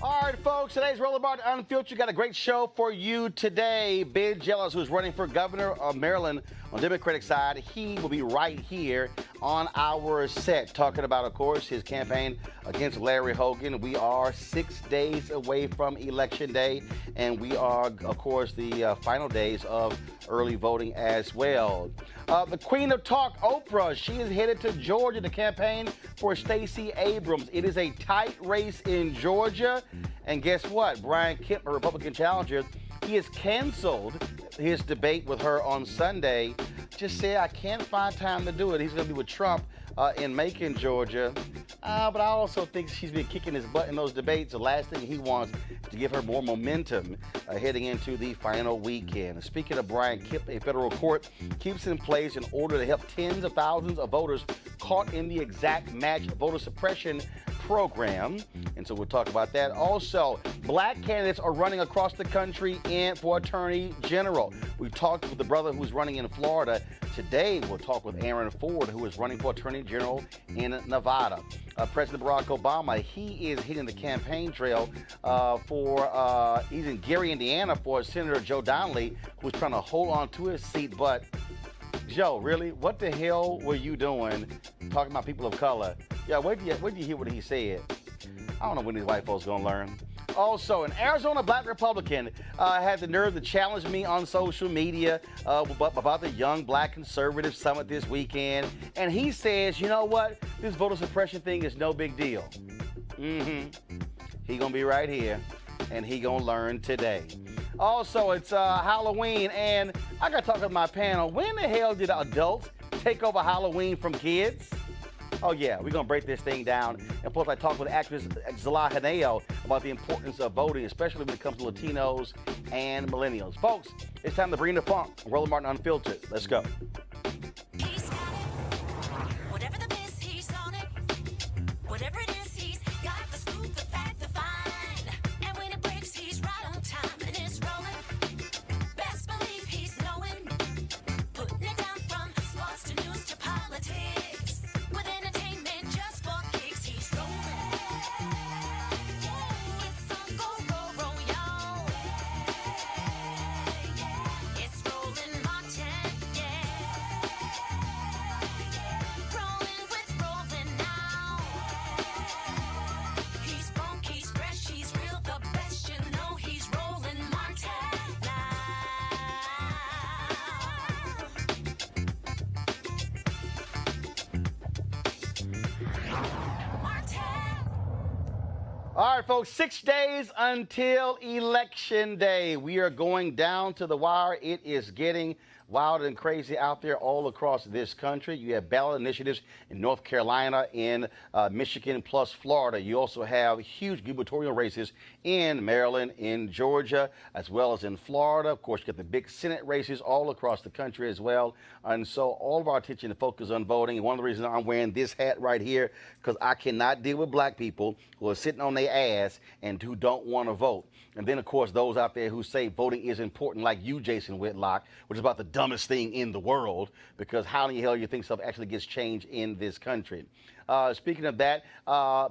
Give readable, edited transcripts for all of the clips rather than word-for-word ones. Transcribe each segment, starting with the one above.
All right, folks, today's Roland Unfiltered got a great show for you today. Ben Jealous, who's running for governor of Maryland on the Democratic side, he will be right here on our set talking about, of course, his campaign against Larry Hogan. We are 6 days away from Election Day, and we are, of course, the final days of early voting as well. The Queen of Talk, Oprah, she is headed to Georgia to campaign for Stacey Abrams. It is a tight race in Georgia. And guess what? Brian Kemp, a Republican challenger, he has canceled his debate with her on Sunday. Just said, I can't find time to do it. He's going to be with Trump in Macon, Georgia. But I also think she's been kicking his butt in those debates. The last thing he wants is to give her more momentum heading into the final weekend. Speaking of Brian Kemp, a federal court keeps in place in order to help tens of thousands of voters caught in the exact match voter suppression program. And so we'll talk about that. Also, black candidates are running across the country for Attorney General. We talked with the brother who's running in Florida. Today, we'll talk with Aaron Ford, who is running for Attorney General in Nevada. President Barack Obama, he is hitting the campaign trail he's in Gary, Indiana for Senator Joe Donnelly, who's trying to hold on to his seat. But Joe, really, what the hell were you doing talking about people of color? Yeah, where do you hear what he said? I don't know when these white folks gonna learn. Also, an Arizona black Republican had the nerve to challenge me on social media about the Young Black Conservative Summit this weekend. And he says, you know what? This voter suppression thing is no big deal. He gonna be right here, and he gonna learn today. Also, it's Halloween, and I gotta talk to my panel. When the hell did adults take over Halloween from kids? Oh yeah, we're gonna break this thing down. And plus, I talked with actress Zala Haneo about the importance of voting, especially when it comes to Latinos and millennials. Folks, it's time to bring the funk. Roland Martin Unfiltered. Let's go. He's got it. Whatever the biz, he's on it. Whatever it is, he's got the scoop, the fact, the find. And when it breaks, he's right on time and it's rolling. Best believe he's knowing. Putting it down from sports to news to politics. With entertainment just for kicks, he's rolling. It's on go, y'all. It's Roland Martin, yeah. Rolling with Roland now. He's funky, he's fresh, he's real, the best, you know he's Roland Martin now. Martin. All right, folks, 6 days until Election Day. We are going down to the wire. It is getting wild and crazy out there all across this country. You have ballot initiatives in North Carolina, in Michigan, plus Florida. You also have huge gubernatorial races in Maryland, in Georgia, as well as in Florida. Of course, you got the big Senate races all across the country as well. And so all of our attention and focus on voting. And one of the reasons I'm wearing this hat right here, because I cannot deal with black people who are sitting on their ass and who don't want to vote. And then, of course, those out there who say voting is important, like you, Jason Whitlock, which is about the dumbest thing in the world, because how in the hell you think stuff actually gets changed in this country? Speaking of that,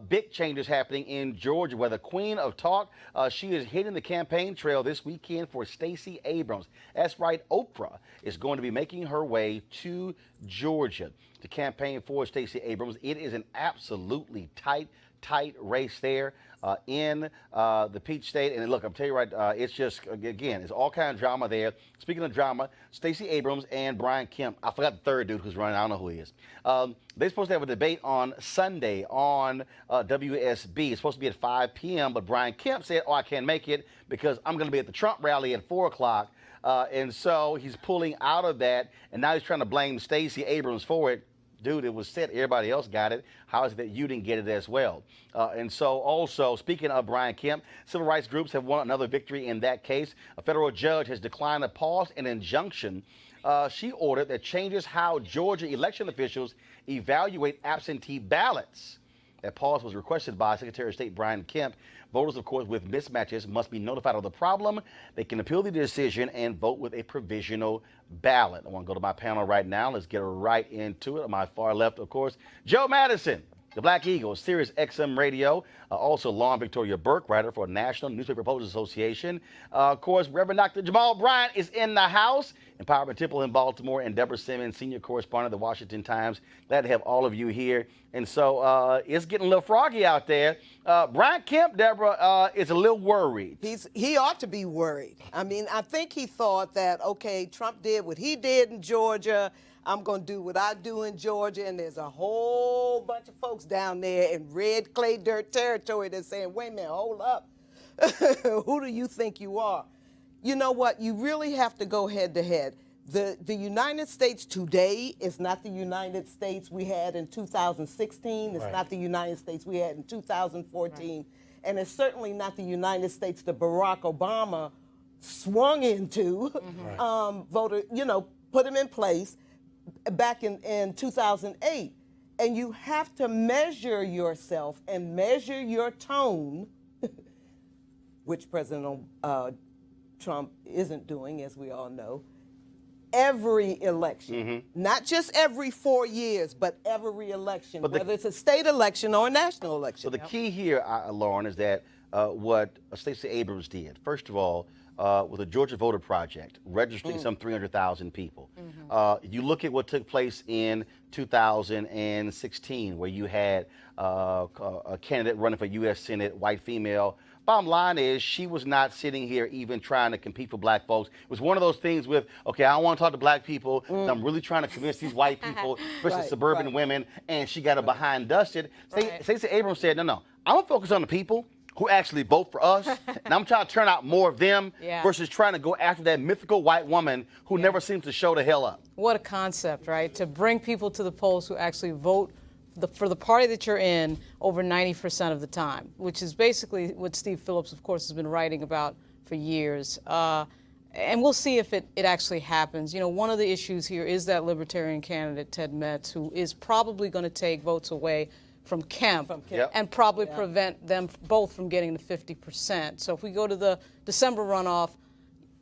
big changes happening in Georgia, where the queen of talk, she is hitting the campaign trail this weekend for Stacey Abrams. That's right, Oprah is going to be making her way to Georgia to campaign for Stacey Abrams. It is an absolutely tight race there in the Peach State. And look, I'm telling you right, it's just, again, it's all kind of drama there. Speaking of drama, Stacey Abrams and Brian Kemp, I forgot the third dude who's running, I don't know who he is. They're supposed to have a debate on Sunday on WSB. It's supposed to be at 5 p.m., but Brian Kemp said, oh, I can't make it because I'm going to be at the Trump rally at 4 o'clock. And so he's pulling out of that, and now he's trying to blame Stacey Abrams for it. Dude, it was set. Everybody else got it. How is it that you didn't get it as well? And so also, speaking of Brian Kemp, civil rights groups have won another victory in that case. A federal judge has declined to pause an injunction she ordered that changes how Georgia election officials evaluate absentee ballots. That pause was requested by Secretary of State Brian Kemp. Voters, of course, with mismatches must be notified of the problem. They can appeal the decision and vote with a provisional ballot. I want to go to my panel right now. Let's get right into it. On my far left, of course, Joe Madison, the Black Eagle, Sirius XM Radio, also Law and Victoria Burke, writer for National Newspaper Reporters Association. Of course, Reverend Dr. Jamal Bryant is in the house. Empowerment Temple in Baltimore, and Deborah Simmons, senior correspondent of the Washington Times. Glad to have all of you here. And so it's getting a little froggy out there. Brian Kemp, Deborah, is a little worried. He ought to be worried. I mean, I think he thought that, okay, Trump did what he did in Georgia. I'm going to do what I do in Georgia. And there's a whole bunch of folks down there in red clay dirt territory that's saying, wait a minute, hold up. Who do you think you are? You know what? You really have to go head to head. The United States today is not the United States we had in 2016. It's not the United States we had in 2014. Right. And it's certainly not the United States that Barack Obama swung into, put him in place back in 2008. And you have to measure yourself and measure your tone, which President Trump isn't doing, as we all know, every election. Not just every 4 years, but every election, whether it's a state election or a national election. So the key here, Lauren, is that what Stacey Abrams did, first of all, with the Georgia Voter Project, registering some 300,000 people. You look at what took place in 2016, where you had a candidate running for U.S. Senate, white female. Bottom line is, she was not sitting here even trying to compete for black folks. It was one of those things with, okay, I don't want to talk to black people. I'm really trying to convince these white people, especially suburban women, and she got her behind dusted. Stacey Abrams said, no, I'm going to focus on the people who actually vote for us, and I'm trying to turn out more of them versus trying to go after that mythical white woman who never seems to show the hell up. What a concept, right? To bring people to the polls who actually vote for the party that you're in over 90% of the time, which is basically what Steve Phillips, of course, has been writing about for years. And we'll see if it actually happens. You know, one of the issues here is that Libertarian candidate, Ted Metz, who is probably going to take votes away from Kemp, and probably prevent them both from getting to 50%. So if we go to the December runoff,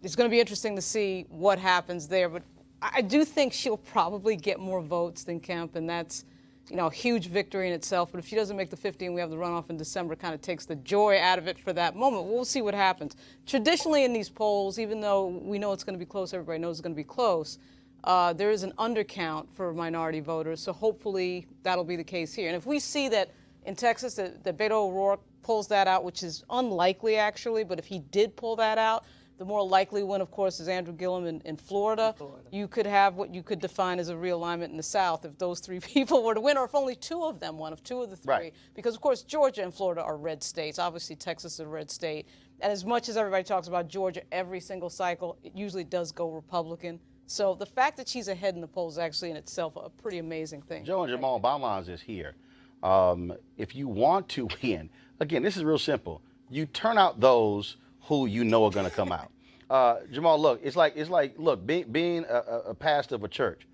it's going to be interesting to see what happens there. But I do think she'll probably get more votes than Kemp, and that's, you know, a huge victory in itself. But if she doesn't make the 50 and we have the runoff in December, it kind of takes the joy out of it for that moment. We'll see what happens. Traditionally in these polls, even though we know it's going to be close, everybody knows it's going to be close, there is an undercount for minority voters, so hopefully that'll be the case here. And if we see that in Texas, that Beto O'Rourke pulls that out, which is unlikely actually, but if he did pull that out, the more likely one, of course, is Andrew Gillum in Florida. You could have what you could define as a realignment in the South if those three people were to win, or if only two of them won, if two of the three. Because, of course, Georgia and Florida are red states. Obviously, Texas is a red state. And as much as everybody talks about Georgia every single cycle, it usually does go Republican. So the fact that she's ahead in the polls is actually in itself a pretty amazing thing. Joe and Jamal, bottom line is here. If you want to win, again, this is real simple. You turn out those who you know are going to come out. Jamal, look, it's like, look, being a pastor of a church,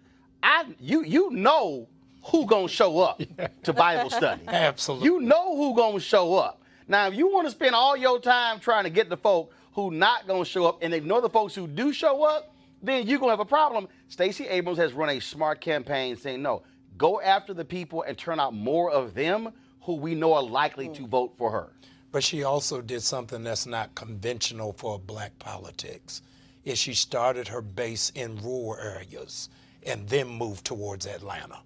you know who gonna show up to Bible study. Absolutely. You know who gonna show up. Now, if you want to spend all your time trying to get the folk who not gonna show up and ignore the folks who do show up, then you're gonna have a problem. Stacey Abrams has run a smart campaign saying, no, go after the people and turn out more of them who we know are likely to vote for her. But she also did something that's not conventional for black politics, is she started her base in rural areas and then moved towards Atlanta.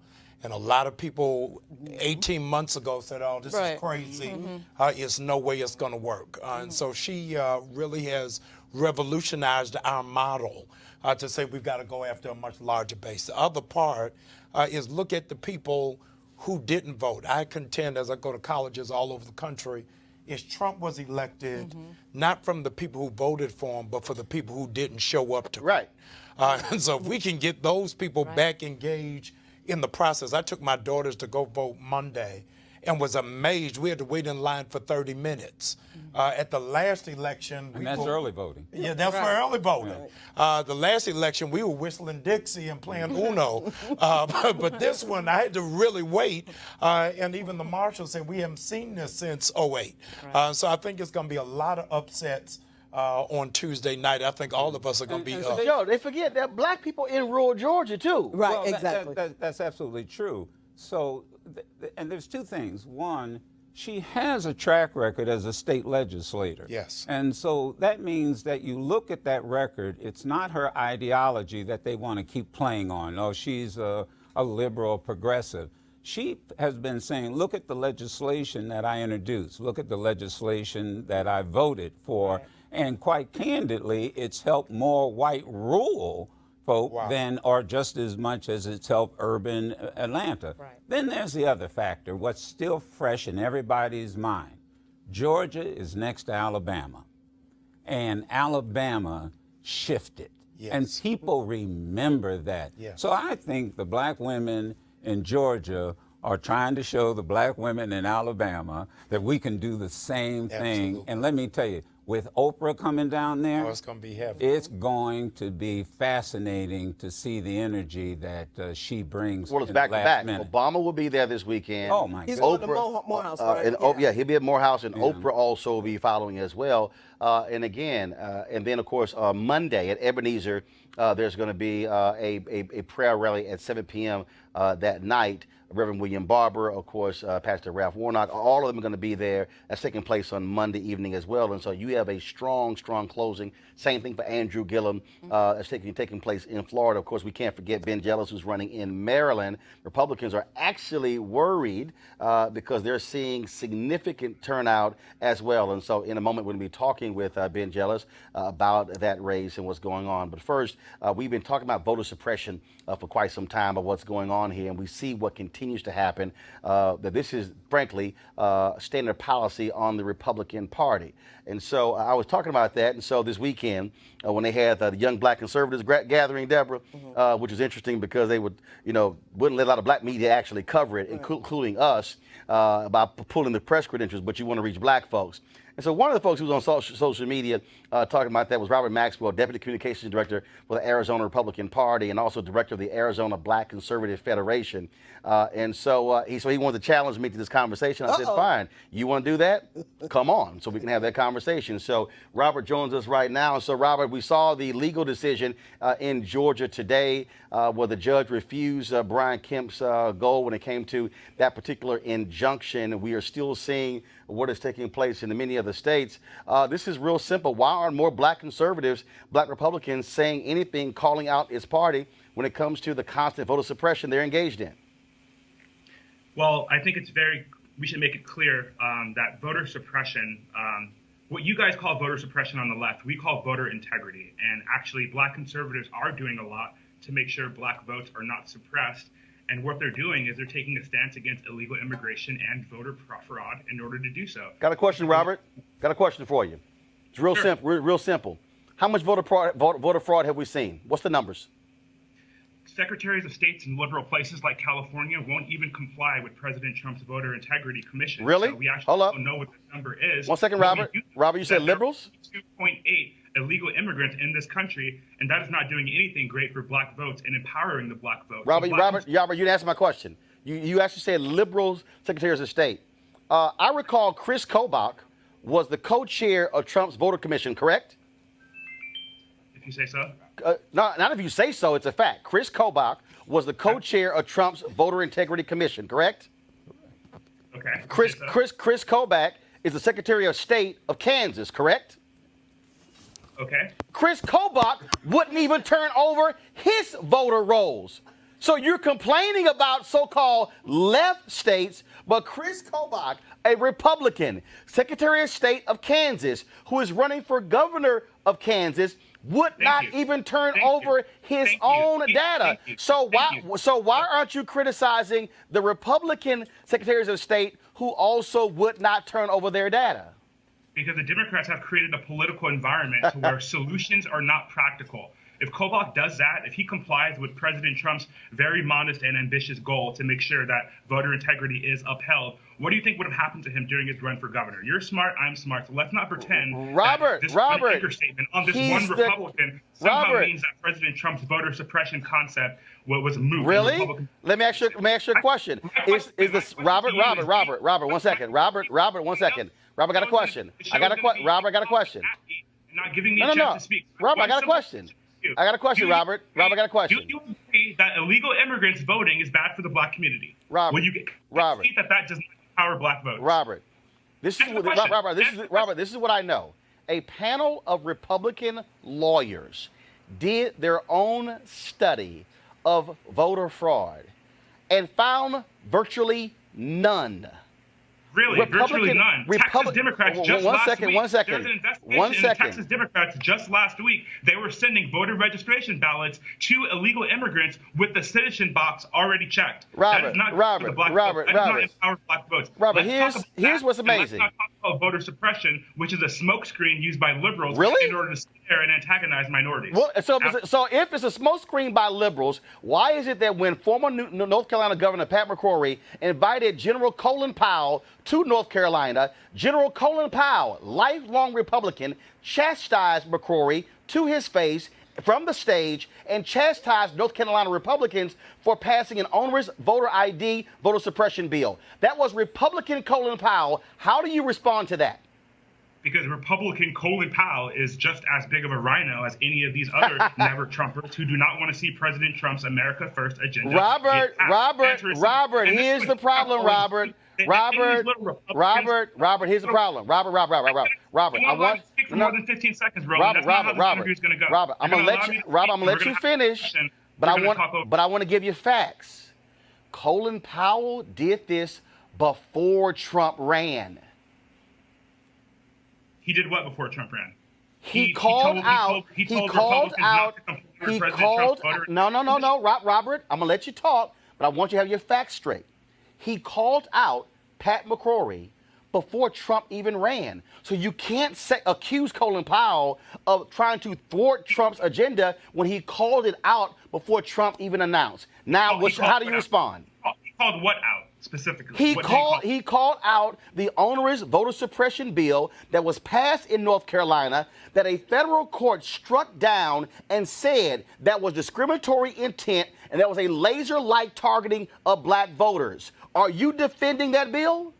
And a lot of people 18 months ago said, oh, this is crazy. It's no way it's going to work. And so she really has revolutionized our model to say we've got to go after a much larger base. The other part is look at the people who didn't vote. I contend, as I go to colleges all over the country, is Trump was elected not from the people who voted for him, but for the people who didn't show up to vote. And so if we can get those people back engaged in the process. I took my daughters to go vote Monday and was amazed. We had to wait in line for 30 minutes. At the last election, and that's early voting. Yeah, that's for early voting. The last election, we were whistling Dixie and playing Uno. But this one, I had to really wait. And even the marshal said, we haven't seen this since '08. So I think it's going to be a lot of upsets on Tuesday night. I think all of us are going to be up. Yo, they forget that black people in rural Georgia, too. Right, Well, exactly. That's absolutely true. So, and there's two things. One, she has a track record as a state legislator. Yes. And so that means that you look at that record, it's not her ideology that they want to keep playing on. Oh, she's a liberal progressive. She has been saying, look at the legislation that I introduced, look at the legislation that I voted for, and quite candidly, it's helped more white rural folk than, or just as much as it's helped urban Atlanta. Then there's the other factor, what's still fresh in everybody's mind. Georgia is next to Alabama, and Alabama shifted. And people remember that. So I think the black women in Georgia are trying to show the black women in Alabama that we can do the same thing. And let me tell you, with Oprah coming down there, it's going to be heavy. It's going to be fascinating to see the energy that she brings. Well, it's in back the to last back. minute. Obama will be there this weekend. Oh, my He's goodness. going to Morehouse, right? He'll be at Morehouse, and Oprah also will be following as well. And again, and then, of course, Monday at Ebenezer, there's going to be a prayer rally at 7 p.m. That night. Reverend William Barber, of course, Pastor Ralph Warnock, all of them are going to be there. That's taking place on Monday evening as well. And so you have a strong closing. Same thing for Andrew Gillum. That's taking place in Florida. Of course, we can't forget Ben Jealous, who's running in Maryland. Republicans are actually worried because they're seeing significant turnout as well. And so in a moment, we're going to be talking with Ben Jealous about that race and what's going on. But first, we've been talking about voter suppression for quite some time, about what's going on here. And we see what continues to happen, that this is, frankly, standard policy on the Republican Party. And so I was talking about that. And so this weekend, when they had the Young Black Conservatives gathering, Deborah, which was interesting because they would, wouldn't let a lot of black media actually cover it, including us, about pulling the press credentials, but you want to reach black folks. And so one of the folks who was on social media talking about that was Robert Maxwell, Deputy Communications Director for the Arizona Republican Party and also Director of the Arizona Black Conservative Federation. And so he wanted to challenge me to this conversation. I said, fine, you want to do that? Come on, so we can have that conversation. So Robert joins us right now. So Robert, we saw the legal decision in Georgia today where the judge refused Brian Kemp's goal when it came to that particular injunction. We are still seeing what is taking place in many other states. This is real simple. Why aren't more black conservatives, black Republicans saying anything, calling out its party when it comes to the constant voter suppression they're engaged in? Well, I think we should make it clear that voter suppression, what you guys call voter suppression on the left, we call voter integrity. And actually, black conservatives are doing a lot to make sure black votes are not suppressed. And what they're doing is they're taking a stance against illegal immigration and voter fraud in order to do so. Got a question, Robert. Got a question for you. It's real simple. Real simple. How much voter fraud have we seen? What's the numbers? Secretaries of states in liberal places like California won't even comply with President Trump's voter integrity commission. Really? So we actually Hold up. don't know what the number is. 1 second, Robert. Robert, you said liberals? 2.8 illegal immigrants in this country, and that is not doing anything great for black votes and empowering the black vote. Robert, you didn't answer my question. You actually said liberals, secretaries of state. I recall Chris Kobach was the co-chair of Trump's voter commission, correct? If you say so. not if you say so, it's a fact. Chris Kobach was the co-chair of Trump's Voter Integrity Commission, correct? Okay. Chris Kobach is the Secretary of State of Kansas, correct? Okay. Chris Kobach wouldn't even turn over his voter rolls. So you're complaining about so-called left states, but Chris Kobach, a Republican, Secretary of State of Kansas, who is running for governor of Kansas, would not even turn over his own data. So why aren't you criticizing the Republican Secretaries of State who also would not turn over their data? Because the Democrats have created a political environment to where solutions are not practical. If Kobach does that, if he complies with President Trump's very modest and ambitious goal to make sure that voter integrity is upheld, what do you think would have happened to him during his run for governor? You're smart, I'm smart, so let's not pretend that this one anchor statement on this one Republican somehow means that President Trump's voter suppression concept was moved. Really? Let me ask you a question. Is this Robert, 1 second. Robert, 1 second. Robert, got a question. Robert, I got a question. Not giving me a chance to speak. Robert, I got a question. Robert. Robert, I got a question. Do you agree that illegal immigrants voting is bad for the black community? Robert. Will you concede that does not empower black votes? Robert, this is what I know. A panel of Republican lawyers did their own study of voter fraud and found virtually none. Really? Virtually none. Texas Democrats just last week. There's an investigation in Texas Democrats just last week. They were sending voter registration ballots to illegal immigrants with the citizen box already checked. That is not for the black vote. That does not empower black votes. Robert, here's what's amazing. Let's not talk about voter suppression, which is a smokescreen used by liberals in order to scare and antagonize minorities. Well, so if it's a smokescreen by liberals, why is it that when former North Carolina Governor Pat McCrory invited General Colin Powell to North Carolina, General Colin Powell, lifelong Republican, chastised McCrory to his face from the stage and chastised North Carolina Republicans for passing an onerous voter ID, voter suppression bill? That was Republican Colin Powell. How do you respond to that? Because Republican Colin Powell is just as big of a rhino as any of these other never-Trumpers who do not want to see President Trump's America First agenda. Robert, here's the problem, Robert, here's the problem. Robert, I want more than 15 seconds, Roland. That's not how the interview's going to go. Robert, I'm going to let you finish, but I want to give you facts. Colin Powell did this before Trump ran. He did what before Trump ran? Robert, I'm going to let you talk, but I want you to have your facts straight. He called out Pat McCrory before Trump even ran. So you can't accuse Colin Powell of trying to thwart Trump's agenda when he called it out before Trump even announced. Now, how do you respond? He called what out? Specifically, he called out the onerous voter suppression bill that was passed in North Carolina that a federal court struck down and said that was discriminatory intent and that was a laser-like targeting of black voters. Are you defending that bill?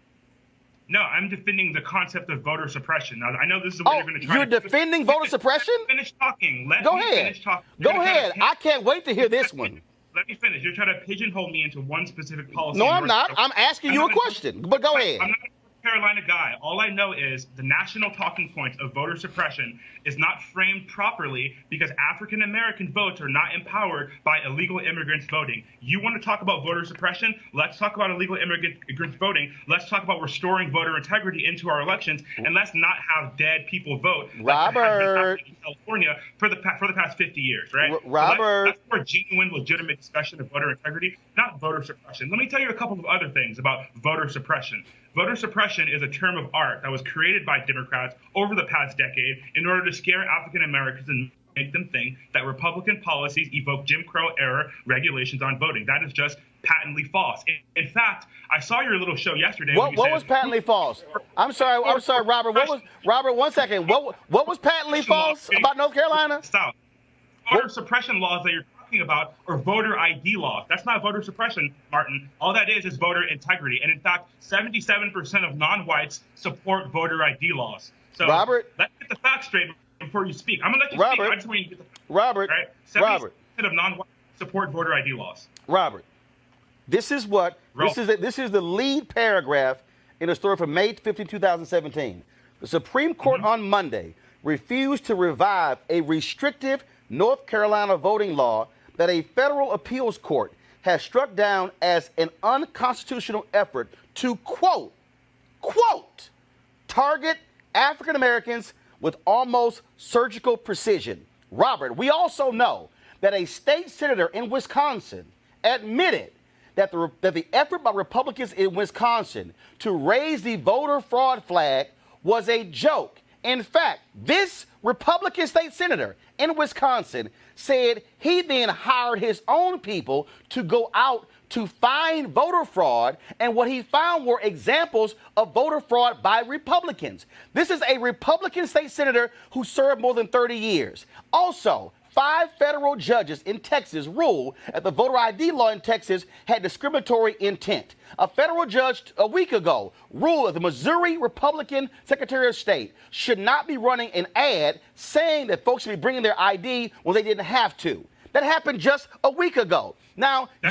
No, I'm defending the concept of voter suppression. Now, I know this is what you're going to try. You're defending voter suppression? Finish talking. Go ahead. Go ahead. I can't wait to hear this one. Let me finish. You're trying to pigeonhole me into one specific policy. No, I'm not. I'm asking you a question, but go ahead. I'm not a North Carolina guy. All I know is the national talking points of voter suppression is not framed properly because African American votes are not empowered by illegal immigrants voting. You want to talk about voter suppression? Let's talk about illegal immigrants voting. Let's talk about restoring voter integrity into our elections, and let's not have dead people vote. Robert, in California for the past 50 years, right? Robert, so that's for genuine, legitimate discussion of voter integrity, not voter suppression. Let me tell you a couple of other things about voter suppression. Voter suppression is a term of art that was created by Democrats over the past decade in order to scare African Americans and make them think that Republican policies evoke Jim Crow-era regulations on voting. That is just patently false. In fact, I saw your little show yesterday. What was patently false? I'm sorry, Robert. Robert, 1 second. What was patently false about North Carolina? Stop. Voter suppression laws that you're talking about are voter ID laws. That's not voter suppression, Martin. All that is voter integrity. And in fact, 77% of non-whites support voter ID laws. So Robert, let's get the facts straight before you speak. I'm gonna let you Robert, speak. I just want you to get the Robert, right. 70% Robert, of non-white support voter ID laws. Robert. This is what this is the lead paragraph in a story from May 15, 2017. The Supreme Court on Monday refused to revive a restrictive North Carolina voting law that a federal appeals court has struck down as an unconstitutional effort to quote, target African Americans with almost surgical precision. Robert, we also know that a state senator in Wisconsin admitted that the effort by Republicans in Wisconsin to raise the voter fraud flag was a joke. In fact, this Republican state senator in Wisconsin said he then hired his own people to go out to find voter fraud, and what he found were examples of voter fraud by Republicans. This is a Republican state senator who served more than 30 years. Also, 5 federal judges in Texas ruled that the voter ID law in Texas had discriminatory intent. A federal judge a week ago ruled that the Missouri Republican Secretary of State should not be running an ad saying that folks should be bringing their ID when they didn't have to. That happened just a week ago. Now, now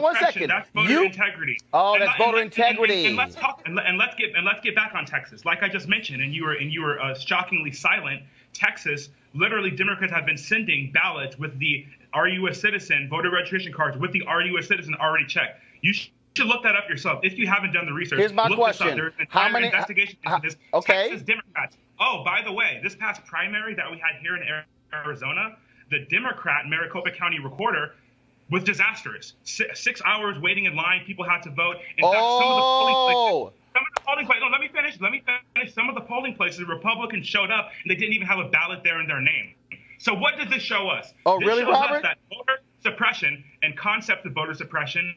1 second. That's voter integrity. Oh, that's voter integrity. And let's talk. And let's get back on Texas. Like I just mentioned, and you were shockingly silent. Texas, literally, Democrats have been sending ballots with the "Are you a citizen?" voter registration cards with the "Are you a citizen?" already checked. You should look that up yourself if you haven't done the research. Here's my question: There's an how entire many investigation into this? Okay. Texas Democrats. Oh, by the way, this past primary that we had here in Arizona, the Democrat Maricopa County recorder was disastrous. 6 hours waiting in line. People had to vote. In fact, some of the polling places. No, let me finish. Some of the polling places, Republicans showed up and they didn't even have a ballot there in their name. So what does this show us? Oh, this really, shows Robert? us that voter suppression and concept of voter suppression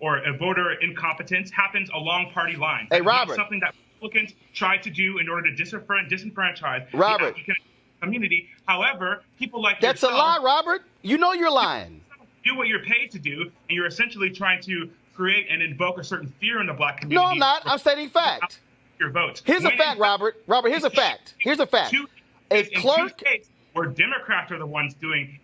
or a voter incompetence happens along party lines. Hey, It's not Robert. something that Republicans try to do in order to disenfranchise Robert. the African community. However, people like That's a yourself lie, Robert. You know you're lying. do what you're paid to do, and you're essentially trying to create and invoke a certain fear in the black community. No, I'm not. I'm stating fact. Your votes. Here's a fact, Robert. Robert, here's a fact. Here's a fact. A In clerk. 2 states where Democrats are the ones doing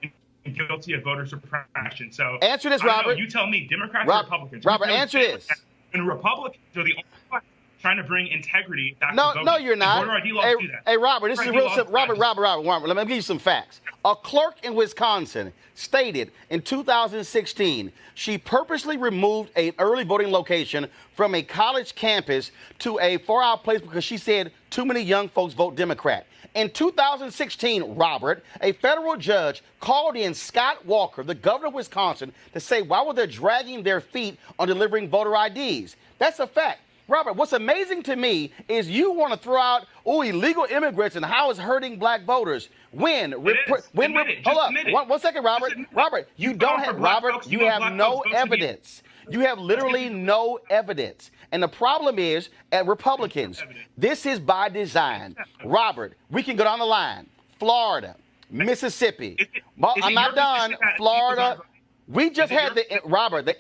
and guilty of voter suppression. So Answer this, I don't know, Robert. You tell me, Democrats or Republicans? Robert, Who's answer doing this. And Republicans are the only ones trying to bring integrity back to voting. No, you're And not. voter ID laws Hey, do that. hey, Robert, this is Voter real ID simple. laws Robert, let me give you some facts. A clerk in Wisconsin stated in 2016 she purposely removed an early voting location from a college campus to a far-out place because she said too many young folks vote Democrat. In 2016, Robert, a federal judge called in Scott Walker, the governor of Wisconsin, to say why were they dragging their feet on delivering voter IDs. That's a fact. Robert, what's amazing to me is you want to throw out, illegal immigrants and how it's hurting black voters. Hold up. 1 second, Robert. Robert, you don't have, Robert, you have no evidence. You have literally no evidence. And the problem is, at Republicans, this is by design. Robert, we can go down the line. Florida, Mississippi. I'm not done. Florida. We just had the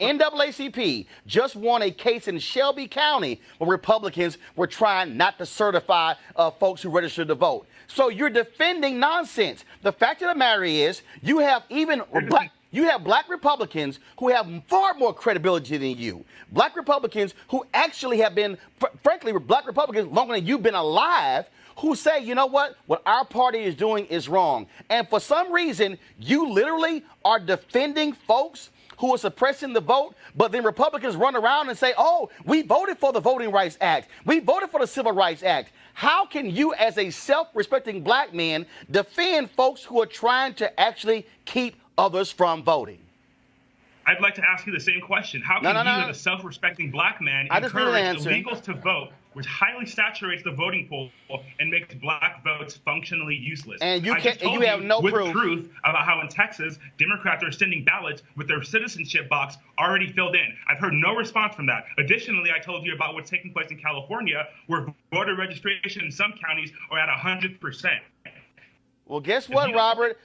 NAACP just won a case in Shelby County where Republicans were trying not to certify folks who registered to vote. So you're defending nonsense. The fact of the matter is you have black Republicans who have far more credibility than you. Black Republicans who actually have been, frankly, black Republicans longer than you've been alive, who say, you know what our party is doing is wrong. And for some reason, you literally are defending folks who are suppressing the vote, but then Republicans run around and say, oh, we voted for the Voting Rights Act. We voted for the Civil Rights Act. How can you, as a self-respecting black man, defend folks who are trying to actually keep others from voting? I'd like to ask you the same question. How can you, as a self-respecting black man, encourage illegals to vote, which highly saturates the voting pool and makes black votes functionally useless? And you have no proof about how in Texas, Democrats are sending ballots with their citizenship box already filled in. I've heard no response from that. Additionally, I told you about what's taking place in California, where voter registration in some counties are at 100%. Well, guess what, Robert?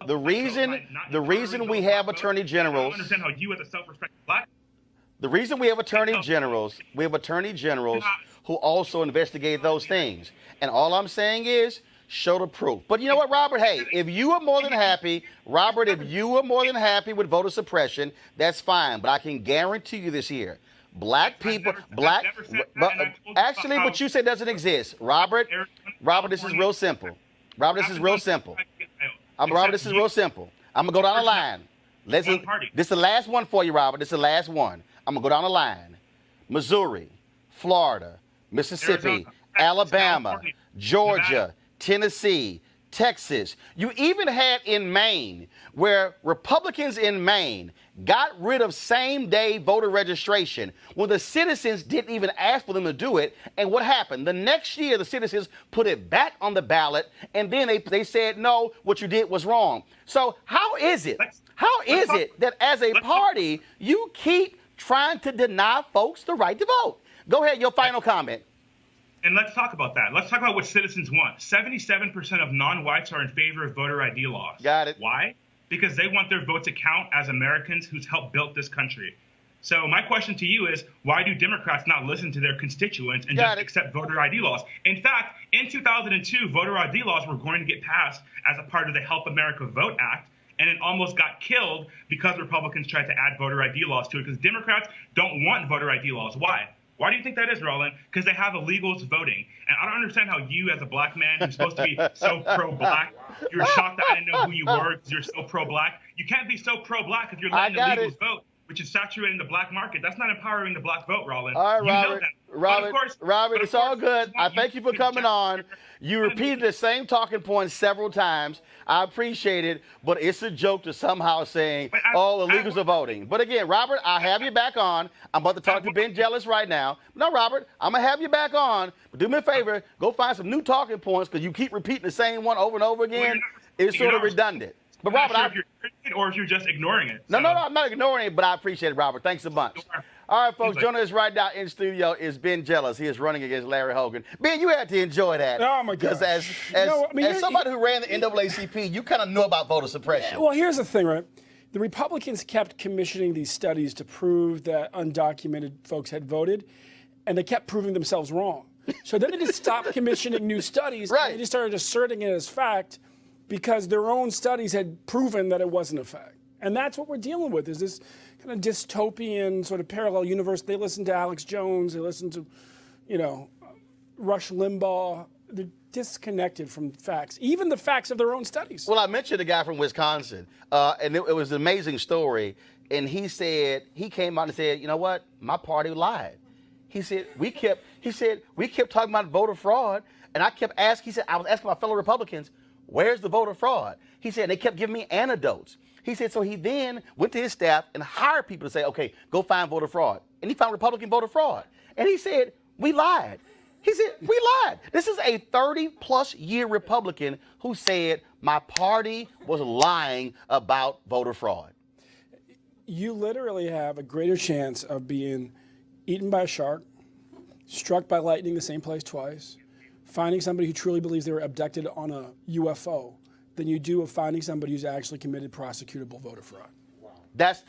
The reason we have attorney generals. I don't understand how you, as a self-respecting black. The reason we have attorney generals who also investigate those things. And all I'm saying is, Show the proof. But you know what, Robert? Hey, if you are more than happy, Robert, if you are more than happy with voter suppression, that's fine. But I can guarantee you this here. Black people, actually, what you said doesn't exist. Robert, this is real simple. Robert, this is real simple. Robert, this is real simple. I'm going to go down the line. Listen, this is the last one for you, Robert. This is the last one. I'm going to go down the line. Missouri, Florida, Mississippi, Alabama, Georgia, Tennessee, Texas. You even had in Maine, where Republicans in Maine got rid of same-day voter registration when the citizens didn't even ask for them to do it. And what happened? The next year, the citizens put it back on the ballot, and then they said, no, what you did was wrong. So how is it? How is it that as a party, you keep trying to deny folks the right to vote? Go ahead, your final comment. And let's talk about that. Let's talk about what citizens want. 77% of non-whites are in favor of voter ID laws. Got it. Why? Because they want their vote to count as Americans who's helped build this country. So my question to you is, why do Democrats not listen to their constituents and just accept voter ID laws? In fact, in 2002, voter ID laws were going to get passed as a part of the Help America Vote Act, and it almost got killed because Republicans tried to add voter ID laws to it, because Democrats don't want voter ID laws. Why? Why do you think that is, Roland? Because they have illegals voting. And I don't understand how you, as a black man who's supposed to be so pro-black, you're shocked that I didn't know who you were because you're so pro-black. You can't be so pro-black if you're letting illegals vote, which is saturating the black market. That's not empowering the black vote, Roland. All right, you Robert. know that. Robert, it's all good. I thank you for coming on. You repeated the same talking points several times. I appreciate it, but it's a joke to somehow saying, oh, illegals are voting. But again, Robert, I have you back on. I'm about to talk to Ben Jealous right now. No, Robert, I'm going to have you back on. But do me a favor, go find some new talking points, because you keep repeating the same one over and over again. It's sort of redundant. But Robert, or if you're just ignoring it. No, I'm not ignoring it, but I appreciate it, Robert. Thanks a bunch. Sure. All right, folks, joining us right now in studio is Ben Jealous. He is running against Larry Hogan. Ben, you had to enjoy that. Oh, my gosh. Because as somebody who ran the NAACP, you kind of know about voter suppression. Well, here's the thing, right? The Republicans kept commissioning these studies to prove that undocumented folks had voted, and they kept proving themselves wrong. So then they just stopped commissioning new studies, and they just started asserting it as fact because their own studies had proven that it wasn't a fact. And that's what we're dealing with, is this kind of dystopian sort of parallel universe. They listen to Alex Jones, they listen to, Rush Limbaugh. They're disconnected from facts, even the facts of their own studies. Well, I mentioned a guy from Wisconsin, and it was an amazing story. And he came out and said, you know what? My party lied. He said, we kept talking about voter fraud, and I was asking my fellow Republicans, where's the voter fraud? He said, they kept giving me anecdotes. He said, so he then went to his staff and hired people to say, okay, go find voter fraud. And he found Republican voter fraud. And he said, we lied. He said, we lied. This is a 30-plus year Republican who said, my party was lying about voter fraud. You literally have a greater chance of being eaten by a shark, struck by lightning the same place twice, finding somebody who truly believes they were abducted on a UFO, than you do of finding somebody who's actually committed prosecutable voter fraud. That's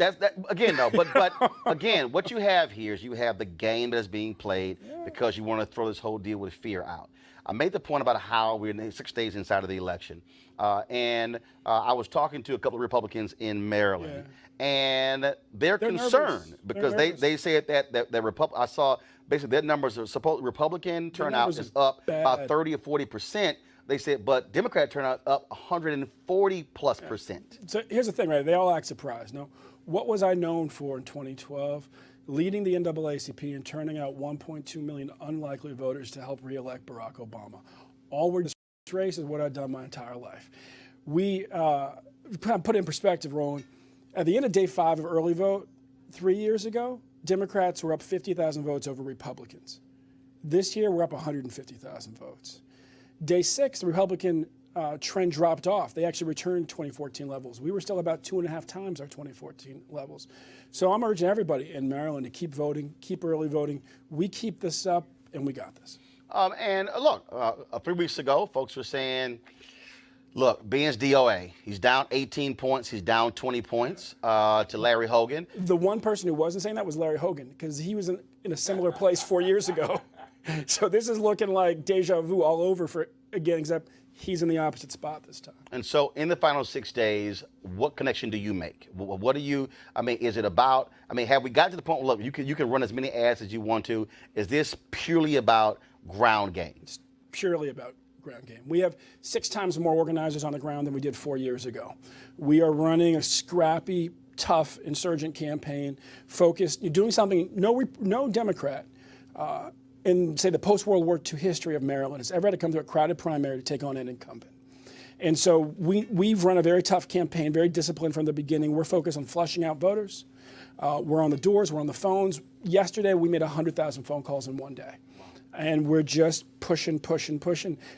again though, but again, what you have here is you have the game that is being played because you want to throw this whole deal with fear out. I made the point about how we're 6 days inside of the election, and I was talking to a couple of Republicans in Maryland, and they're concerned because they said that I saw basically their numbers of supposed Republican turnout is up about 30 or 40%. They said, but Democrat turnout up 140+%. So here's the thing, right? They all act surprised. No, what was I known for in 2012? Leading the NAACP and turning out 1.2 million unlikely voters to help re-elect Barack Obama. All we're this race is what I've done my entire life. We put it in perspective, Roland. At the end of day 5 of early vote 3 years ago, Democrats were up 50,000 votes over Republicans. This year, we're up 150,000 votes. Day 6, the Republican trend dropped off. They actually returned 2014 levels. We were still about 2.5 times our 2014 levels. So I'm urging everybody in Maryland to keep voting, keep early voting. We keep this up, and we got this. And look, 3 weeks ago, folks were saying, look, Ben's DOA. He's down 18 points. He's down 20 points to Larry Hogan. The one person who wasn't saying that was Larry Hogan, because he was in a similar place 4 years ago. So this is looking like deja vu all over for again, except he's in the opposite spot this time. And so, in the final 6 days, what connection do you make? What do you? I mean, is it about? I mean, have we got to the point where look, you can run as many ads as you want to? Is this purely about ground game? It's purely about ground game. We have 6 times more organizers on the ground than we did 4 years ago. We are running a scrappy, tough insurgent campaign, focused. You're doing something no Democrat in, say, the post-World War II history of Maryland has ever had to come to a crowded primary to take on an incumbent. And so we've run a very tough campaign, very disciplined from the beginning. We're focused on flushing out voters. We're on the doors, we're on the phones. Yesterday, we made 100,000 phone calls in one day. And we're just pushing.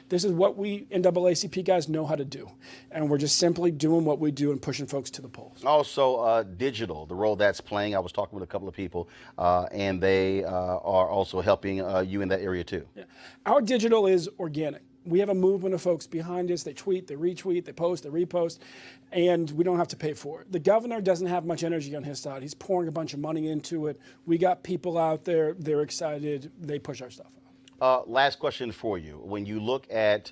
This is what we NAACP guys know how to do. And we're just simply doing what we do and pushing folks to the polls. Also, digital, the role that's playing. I was talking with a couple of people, and they are also helping you in that area too. Yeah. Our digital is organic. We have a movement of folks behind us. They tweet, they retweet, they post, they repost, and we don't have to pay for it. The governor doesn't have much energy on his side. He's pouring a bunch of money into it. We got people out there. They're excited. They push our stuff out. Last question for you. When you look at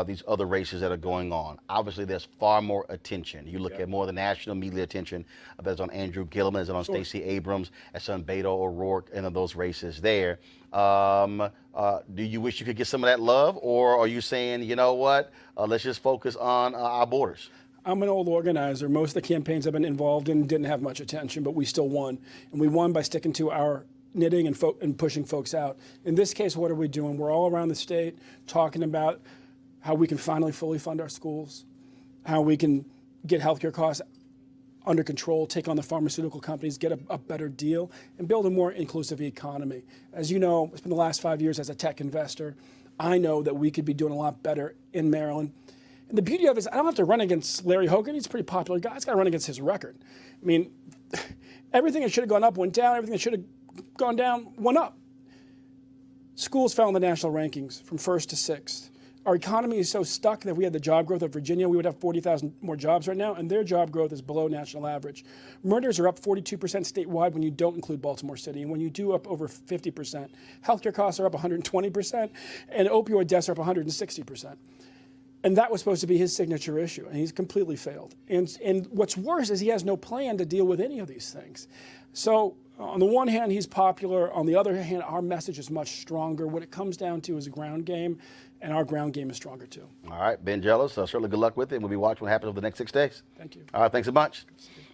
these other races that are going on, obviously there's far more attention. You look at more of the national media attention that's on Andrew Gillum, that's on Stacey Abrams, that's on Beto O'Rourke, and of those races there. Do you wish you could get some of that love, or are you saying, you know what, let's just focus on our borders? I'm an old organizer. Most of the campaigns I've been involved in didn't have much attention, but we still won. And we won by sticking to our knitting and pushing folks out. In this case, what are we doing? We're all around the state talking about how we can finally fully fund our schools, how we can get healthcare costs under control, take on the pharmaceutical companies, get a better deal, and build a more inclusive economy. As you know, it's been the last 5 years as a tech investor. I know that we could be doing a lot better in Maryland. And the beauty of it is I don't have to run against Larry Hogan. He's a pretty popular guy. I just got to run against his record. I mean, everything that should have gone up went down. Everything that should have gone down went up. Schools fell in the national rankings from 1st to 6th. Our economy is so stuck that if we had the job growth of Virginia, we would have 40,000 more jobs right now, and their job growth is below national average. Murders are up 42% statewide when you don't include Baltimore City, and when you do, up over 50%. Healthcare costs are up 120%, and opioid deaths are up 160%. And that was supposed to be his signature issue, and he's completely failed. And what's worse is he has no plan to deal with any of these things. So on the one hand, he's popular. On the other hand, our message is much stronger. What it comes down to is a ground game, and our ground game is stronger too. All right, Ben Jealous, certainly good luck with it, and we'll be watching what happens over the next 6 days. Thank you. All right, thanks a bunch.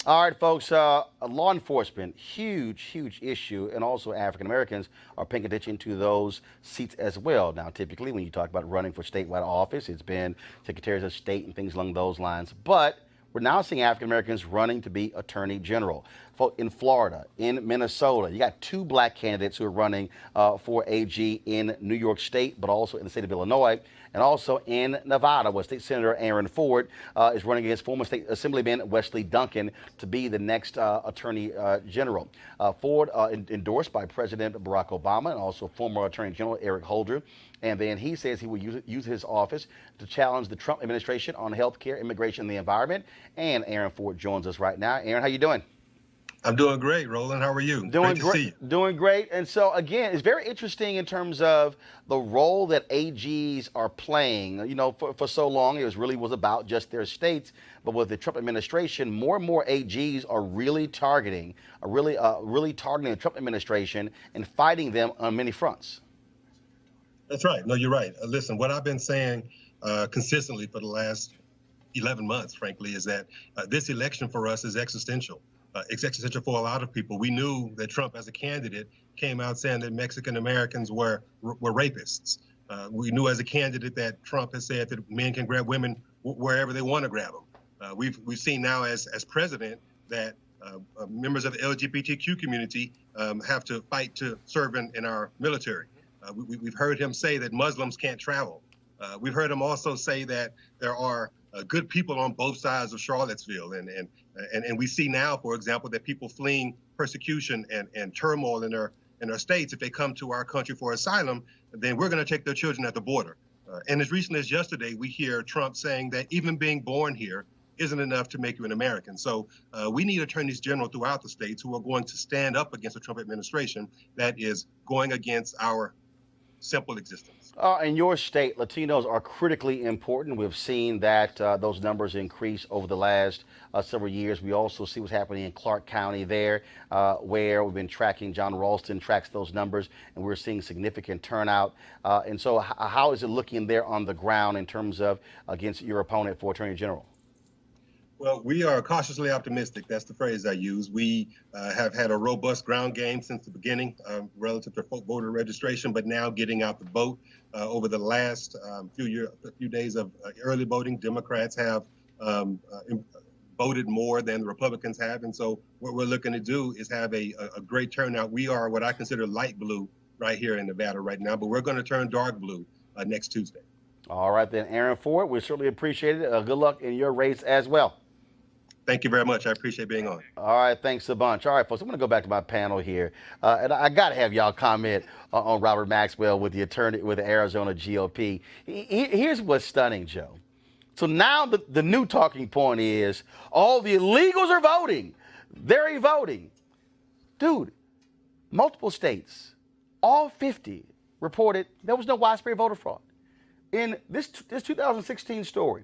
All right, folks, law enforcement, huge issue, and also African Americans are paying attention to those seats as well. Now, typically, when you talk about running for statewide office, it's been secretaries of state and things along those lines, but we're now seeing African Americans running to be attorney general. In Florida, in Minnesota, you got 2 black candidates who are running for AG in New York State, but also in the state of Illinois, and also in Nevada, where State Senator Aaron Ford is running against former State Assemblyman Wesley Duncan to be the next Attorney General. Ford endorsed by President Barack Obama and also former Attorney General Eric Holder. And then he says he will use his office to challenge the Trump administration on health care, immigration, and the environment. And Aaron Ford joins us right now. Aaron, how you doing? I'm doing great, Roland. How are you? Doing great to see you. Doing great. And so, again, it's very interesting in terms of the role that AGs are playing. You know, for so long, it was about just their states. But with the Trump administration, more and more AGs are really targeting the Trump administration and fighting them on many fronts. That's right. No, you're right. Listen, what I've been saying consistently for the last 11 months, frankly, is that this election for us is existential. It's existential for a lot of people. We knew that Trump, as a candidate, came out saying that Mexican Americans were rapists. We knew as a candidate that Trump has said that men can grab women wherever they want to grab them. We've seen now as president that members of the LGBTQ community have to fight to serve in our military. We've heard him say that Muslims can't travel. We've heard him also say that there are good people on both sides of Charlottesville. And we see now, for example, that people fleeing persecution and turmoil in their states, if they come to our country for asylum, then we're going to take their children at the border. And as recently as yesterday, we hear Trump saying that even being born here isn't enough to make you an American. So we need attorneys general throughout the states who are going to stand up against the Trump administration that is going against our simple existence. In your state, Latinos are critically important. We've seen that those numbers increase over the last several years. We also see what's happening in Clark County there, where we've been tracking. John Ralston tracks those numbers, and we're seeing significant turnout. And so how is it looking there on the ground in terms of against your opponent for Attorney General? Well, we are cautiously optimistic. That's the phrase I use. We have had a robust ground game since the beginning relative to voter registration, but now getting out the vote. Over the last few days of early voting, Democrats have voted more than the Republicans have. And so what we're looking to do is have a great turnout. We are what I consider light blue right here in Nevada right now, but we're going to turn dark blue next Tuesday. All right, then, Aaron Ford, we certainly appreciate it. Good luck in your race as well. Thank you very much. I appreciate being on. All right, thanks a bunch. All right, folks, I'm going to go back to my panel here, and I got to have y'all comment on Robert Maxwell with the Arizona GOP. Here's what's stunning, Joe. So now the new talking point is all the illegals are voting. They're voting. Dude, multiple states, all 50, reported there was no widespread voter fraud. In this 2016 story,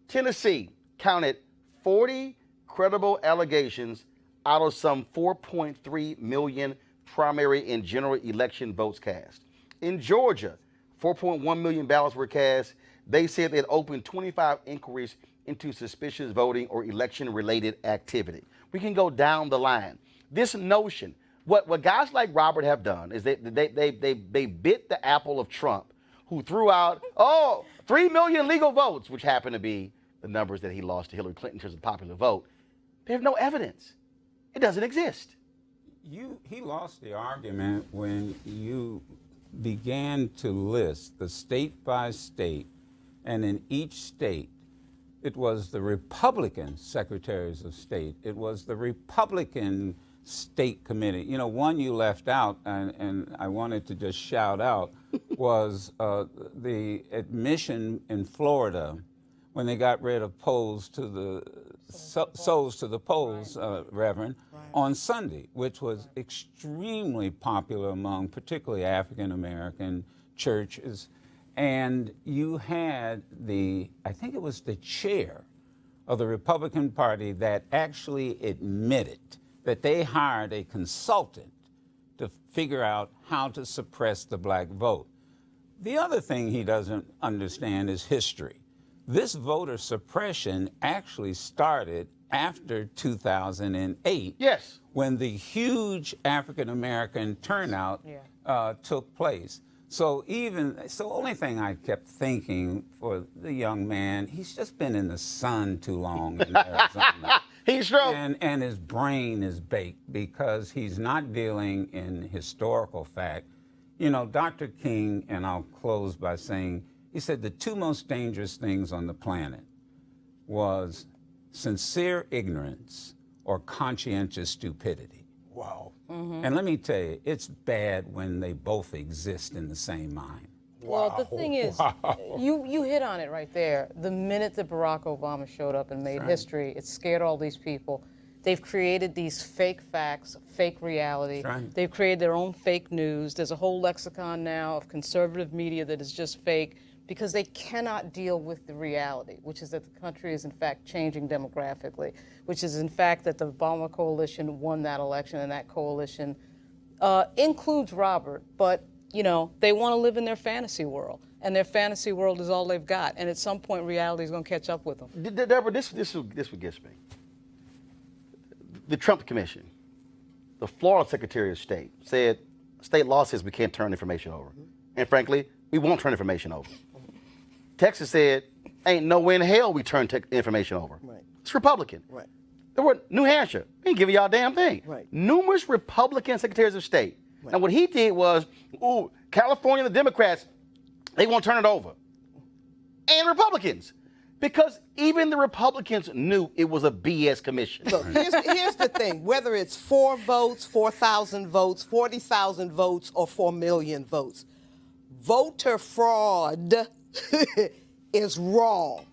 Tennessee counted 40 credible allegations out of some 4.3 million primary and general election votes cast. In Georgia, 4.1 million ballots were cast. They said they had opened 25 inquiries into suspicious voting or election-related activity. We can go down the line. This notion, what guys like Robert have done is they bit the apple of Trump, who threw out, 3 million legal votes, which happened to be the numbers that he lost to Hillary Clinton in terms of popular vote. They have no evidence. It doesn't exist. He lost the argument when you began to list the state by state, and in each state, it was the Republican secretaries of state. It was the Republican state committee. You know, one you left out, and I wanted to just shout out, was the admission in Florida when they got rid of souls to the polls, Reverend, on Sunday, which was extremely popular among particularly African-American churches. And you had I think it was the chair of the Republican Party that actually admitted that they hired a consultant to figure out how to suppress the black vote. The other thing he doesn't understand is history. This voter suppression actually started after 2008. Yes. When the huge African-American turnout took place. So the only thing I kept thinking for the young man, he's just been in the sun too long in Arizona. He's true. And his brain is baked because he's not dealing in historical fact. You know, Dr. King, and I'll close by saying, he said the two most dangerous things on the planet was sincere ignorance or conscientious stupidity. Wow. Mm-hmm. And let me tell you, it's bad when they both exist in the same mind. Well, the thing is, you hit on it right there. The minute that Barack Obama showed up and made history, it scared all these people. They've created these fake facts, fake reality. Right. They've created their own fake news. There's a whole lexicon now of conservative media that is just fake because they cannot deal with the reality, which is that the country is in fact changing demographically, which is in fact that the Obama coalition won that election, and that coalition includes Robert, but you know, they want to live in their fantasy world, and their fantasy world is all they've got. And at some point, reality is going to catch up with them. Deborah, this what gets me. The Trump Commission, the Florida Secretary of State said, state law says we can't turn information over. And frankly, we won't turn information over. Texas said, ain't no way in hell we turn information over. Right. It's Republican. Right. There were New Hampshire, we ain't giving y'all a damn thing. Right. Numerous Republican secretaries of state. Right. And what he did was, California, the Democrats, they won't turn it over. And Republicans. Because even the Republicans knew it was a BS commission. Look, here's the thing. Whether it's 4 votes, 4,000 votes, 40,000 votes, or 4 million votes, voter fraud is wrong.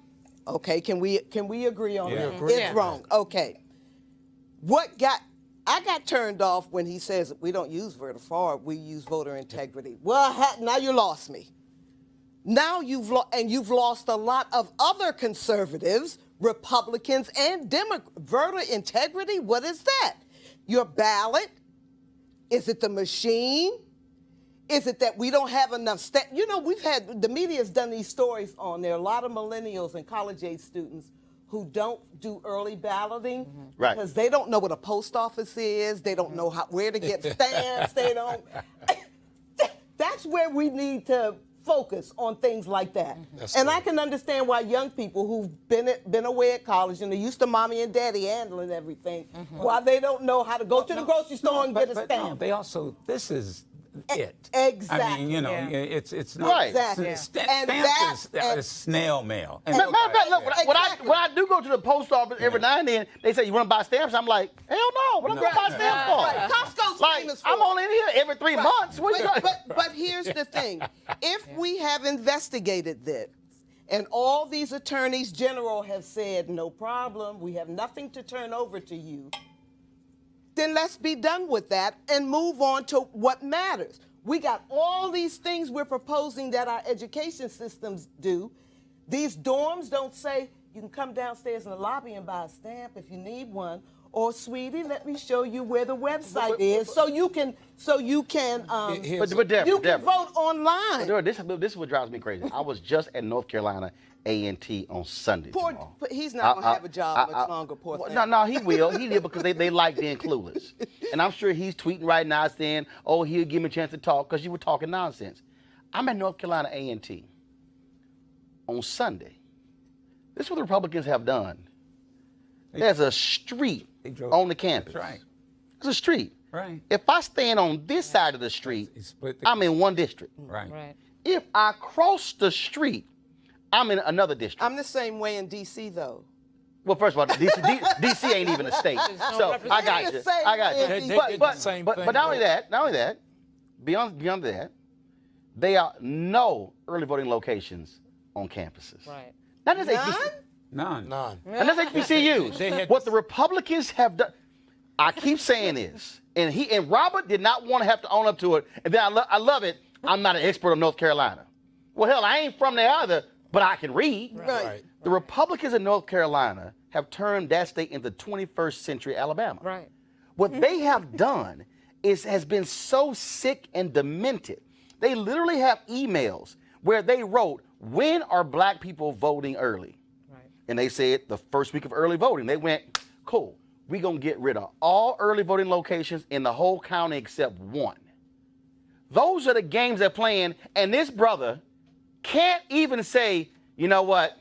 Okay, can we agree on that? Agree. It's wrong. Okay. What got I got turned off when he says we don't use voter fraud, we use voter integrity. Well, now you lost me. Now you've lost a lot of other conservatives, Republicans, and Democrats. Voter integrity, what is that? Your ballot? Is it the machine? Is it that we don't have enough the media's done these stories on there. A lot of millennials and college-age students who don't do early balloting Right. because they don't know what a post office is. They don't know where to get stamps. They don't. That's where we need to focus on things like that. And I can understand why young people who've been away at college and they're used to mommy and daddy handling everything, why they don't know how to go to the grocery store and get a stamp. No, they also, this is it. Exactly. I mean, you know, Yeah. it's not. Right. Exactly. And Stamps is snail mail. And Matter of fact, look, when Exactly. I do go to the post office every now and then, they say, you want to buy stamps? I'm like, hell no, what am I going to buy stamps for? Right. Costco's Like, famous for I'm it. only in here every 3 months. What you But here's the thing. If we have investigated this, and all these attorneys general have said, no problem, we have nothing to turn over to you, then let's be done with that and move on to what matters. We got all these things we're proposing that our education systems do. These dorms don't say, you can come downstairs in the lobby and buy a stamp if you need one. Or, sweetie, let me show you where the website is so you can Deborah, vote online. This is what drives me crazy. I was just at North Carolina A&T on Sunday. But he's not going to have a job much longer, poor thing. No, he will. He did because they like being clueless. And I'm sure he's tweeting right now saying, oh, he'll give me a chance to talk because you were talking nonsense. I'm at North Carolina A&T on Sunday. This is what the Republicans have done. There's a street on the campus. That's right. There's a street. Right. If I stand on this side of the street, I'm in one district. Right. Right. If I cross the street, I'm in another district. I'm the same way in D.C., though. Well, first of all, DC ain't even a state, so I got you. I got you. They did the same But thing, not only that, beyond that, there are no early voting locations on campuses. Right. Not just None? None. and that's HBCUs. What the Republicans have done, I keep saying this, and Robert did not want to have to own up to it. And then I love it. I'm not an expert on North Carolina. Well, hell, I ain't from there either, but I can read. Right. The Republicans in North Carolina have turned that state into 21st century Alabama. Right. What they have done has been so sick and demented. They literally have emails where they wrote, when are black people voting early? Right. And they said the first week of early voting. They went, cool, we're going to get rid of all early voting locations in the whole county except one. Those are the games they're playing, and this brother can't even say, you know what,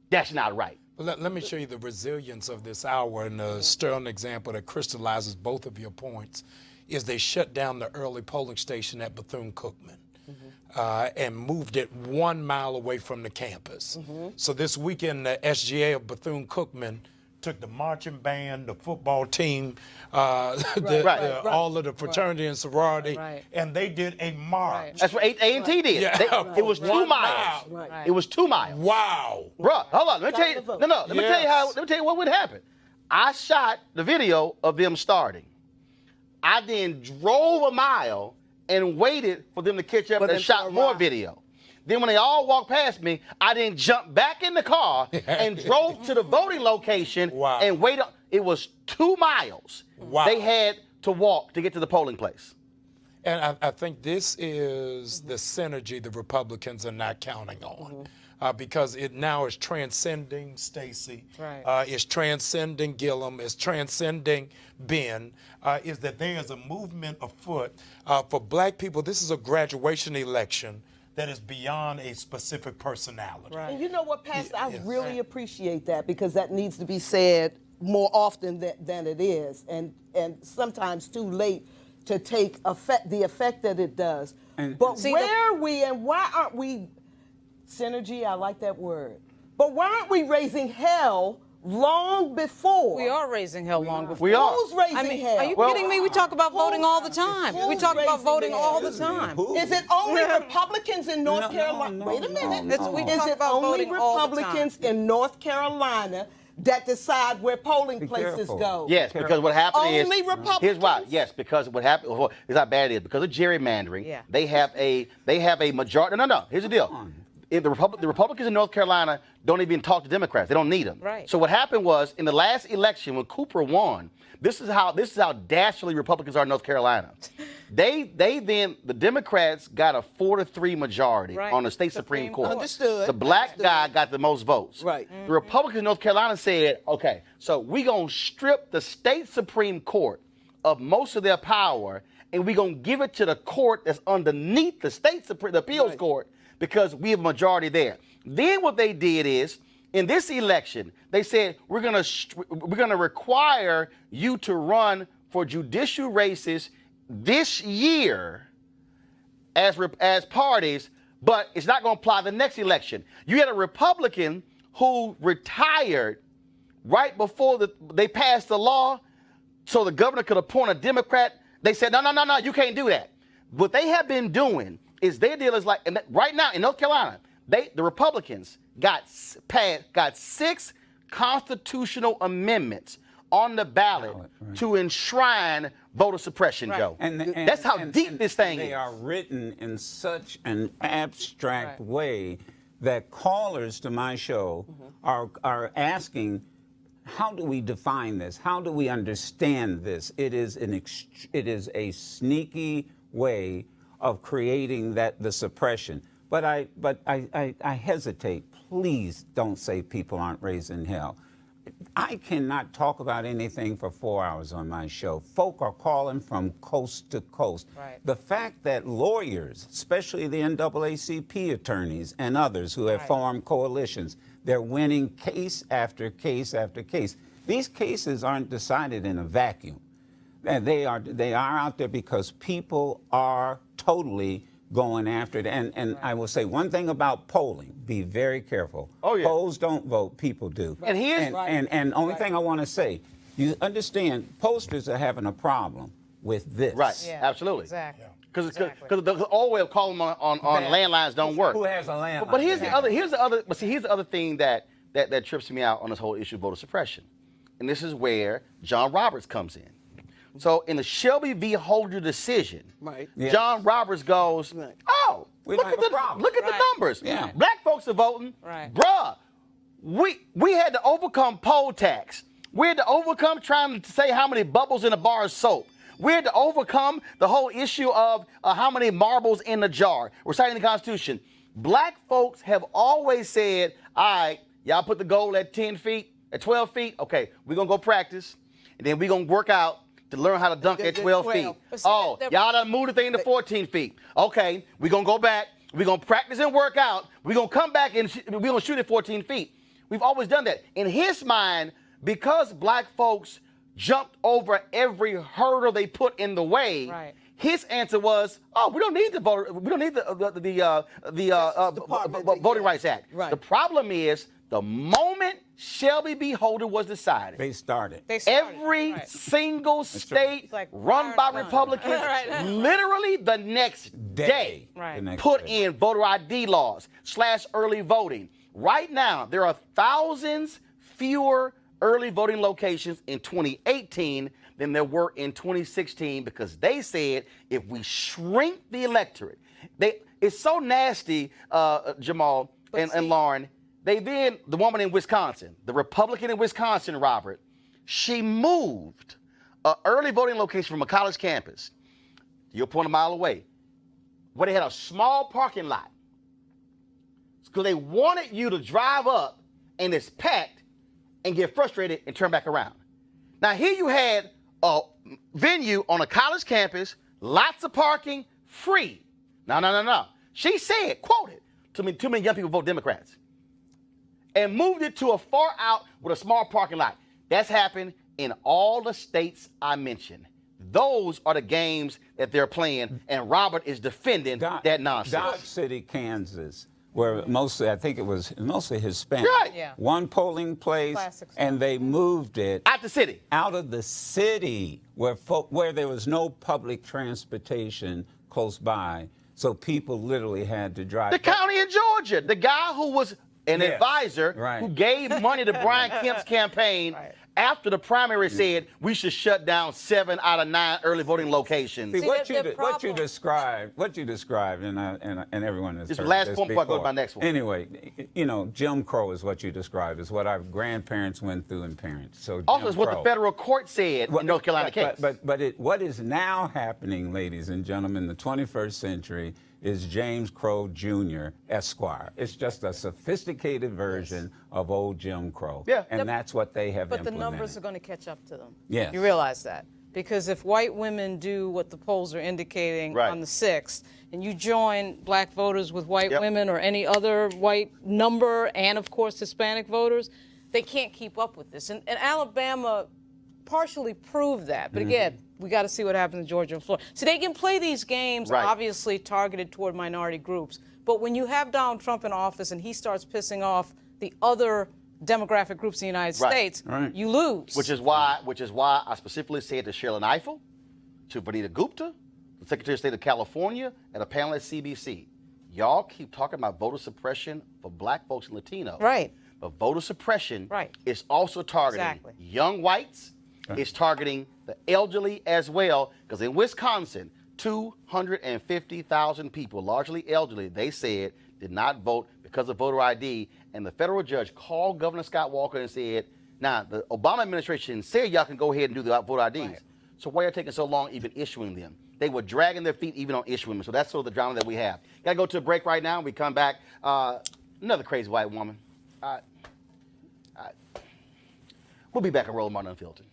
that's not right. Let me show you the resilience of this hour, and a sterling example that crystallizes both of your points is they shut down the early polling station at Bethune-Cookman and moved it 1 mile away from the campus. So this weekend, the SGA of Bethune-Cookman took the marching band, the football team, all of the fraternity and sorority, and they did a march. That's what A&T did. Yeah. It was 2 1 miles. mile. Right. It was 2 miles. Wow. Bruh, hold on. Let me tell you. No. Let me tell you how. Let me tell you what would happen. I shot the video of them starting. I then drove a mile and waited for them to catch up and shot more video. Then when they all walked past me, I then jumped back in the car and drove to the voting location and waited. It was 2 miles. Wow. They had to walk to get to the polling place. And I think this is the synergy the Republicans are not counting on. Because it now is transcending Stacey, it's transcending Gillum, it's transcending Ben, is that there is a movement afoot for black people. This is a graduation election that is beyond a specific personality. And you know what, Pastor? I really appreciate that because that needs to be said more often than it is, and sometimes too late to take the effect that it does. But where are we and why aren't we, synergy, I like that word, but why aren't we raising hell long before? We are raising hell long before. We are. Who's raising hell? Are you kidding me? We talk about voting all the time. We talk about voting all the time. Is it only Republicans in North Carolina? Wait a minute. We Is talk it about only voting all the time. Republicans in North Carolina that decide where polling Be places careful. go. Yes, because what happened is Only Republicans. Here's why. Yes, because what happened. Well, here's how bad it is. Because of gerrymandering, Yeah. they have a majority. No. Here's the deal. The Republicans in North Carolina don't even talk to Democrats. They don't need them. Right. So what happened was in the last election when Cooper won. This is how dastardly Republicans are in North Carolina. The Democrats got a 4-3 majority Right. on the state Supreme Court. Understood. The black guy got the most votes. Right. The Republicans in North Carolina said, okay, so we're going to strip the state Supreme Court of most of their power, and we're going to give it to the court that's underneath the state Supreme, the appeals court, because we have a majority there. Then what they did is, in this election, they said, we're going to require you to run for judicial races this year as parties, but it's not going to apply the next election. You had a Republican who retired right before they passed the law so the governor could appoint a Democrat. They said, no, you can't do that. What they have been doing is their deal is like, and right now in North Carolina, the Republicans got 6 constitutional amendments on the ballot to enshrine voter suppression, Joe. And that's how deep this thing is. They are written in such an abstract way that callers to my show are asking, how do we define this? How do we understand this? It is a sneaky way of creating the suppression. But I hesitate. Please don't say people aren't raised in hell. I cannot talk about anything for 4 hours on my show. Folk are calling from coast to coast. Right. The fact that lawyers, especially the NAACP attorneys and others who have formed coalitions, they're winning case after case after case. These cases aren't decided in a vacuum. And they are out there because people are totally going after it. And I will say one thing about polling, be very careful. Oh, yeah. Polls don't vote, people do. And here's and only thing I want to say, you understand, posters are having a problem with this. Right, Yeah, absolutely. Exactly. Because the old way of calling them on landlines don't work. Who has a landline? But here's the other thing that trips me out on this whole issue of voter suppression. And this is where John Roberts comes in. So in the Shelby v. Holder decision, Yeah. John Roberts goes, oh, We look don't at have a problem. the numbers. Yeah. Black folks are voting. Right. Bruh, we had to overcome poll tax. We had to overcome trying to say how many bubbles in a bar of soap. We had to overcome the whole issue of how many marbles in the jar. We're citing the Constitution. Black folks have always said, all right, y'all put the goal at 10 feet, at 12 feet. Okay, we're going to go practice, and then we're going to work out to learn how to dunk at 12 feet. But see, Oh, y'all done moved the thing to 14 feet. Okay, we're going to go back. We're going to practice and work out. We're going to come back and we're going to shoot at 14 feet. We've always done that. In his mind, because black folks jumped over every hurdle they put in the way, his answer was, oh, we don't need the voter, we don't need the Voting Rights Act. Right. The problem is, the moment Shelby v. Holder was decided, They started. every single state like run by Republicans, literally the next day, The next put day. in voter ID laws / early voting. Right now, there are thousands fewer early voting locations in 2018 than there were in 2016 because they said if we shrink the electorate, it's so nasty, Jamal and Lauren. The woman in Wisconsin, the Republican in Wisconsin, Robert, she moved an early voting location from a college campus, you're a mile away, where they had a small parking lot. Because they wanted you to drive up and it's packed and get frustrated and turn back around. Now here you had a venue on a college campus, lots of parking, free. No. She said, quoted, too many young people vote Democrats. And moved it to a far out with a small parking lot. That's happened in all the states I mentioned. Those are the games that they're playing, and Robert is defending that nonsense. Dodge City, Kansas, where I think it was mostly Hispanic. Right. Yeah. One polling place, Classic stuff. and they moved it Out the city. out of the city where there was no public transportation close by, so people literally had to drive. The county in Georgia, the guy who was an Yes, advisor right. who gave money to Brian Kemp's campaign after the primary said we should shut down 7 out of 9 early voting locations. See, See, what the you described, and everyone has This is heard the last this point before I go to before. my next one. Anyway, you know, Jim Crow is what you described. Is what our grandparents went through and parents. So Also, Jim it's what the Crow. federal court said in North Carolina case. But what is now happening, ladies and gentlemen, in the 21st century is James Crow Jr. Esquire. It's just a sophisticated version of old Jim Crow. Yeah. And that's what they have But the implemented. numbers are going to catch up to them. Yes. You realize that. Because if white women do what the polls are indicating Right. on the 6th, and you join black voters with white Yep. women or any other white number, and of course Hispanic voters, they can't keep up with this. And Alabama partially proved that. But again, we got to see what happens in Georgia and Florida. So they can play these games, Right. obviously targeted toward minority groups. But when you have Donald Trump in office and he starts pissing off the other demographic groups in the United Right. States, Right. you lose. Which is why I specifically said to Sherilyn Ifill, to Vanita Gupta, the Secretary of State of California, and a panel at CBC. Y'all keep talking about voter suppression for black folks and Latinos. Right. But voter suppression Right. is also targeting Exactly. young whites. It's targeting the elderly as well, because in Wisconsin, 250,000 people, largely elderly, they said, did not vote because of voter ID. And the federal judge called Governor Scott Walker and said, now, the Obama administration said y'all can go ahead and do the voter IDs. Right. So why are you taking so long even issuing them? They were dragging their feet even on issuing them. So that's sort of the drama that we have. Got to go to a break right now. We come back. Another crazy white woman. We'll be back on Roland Martin Unfiltered.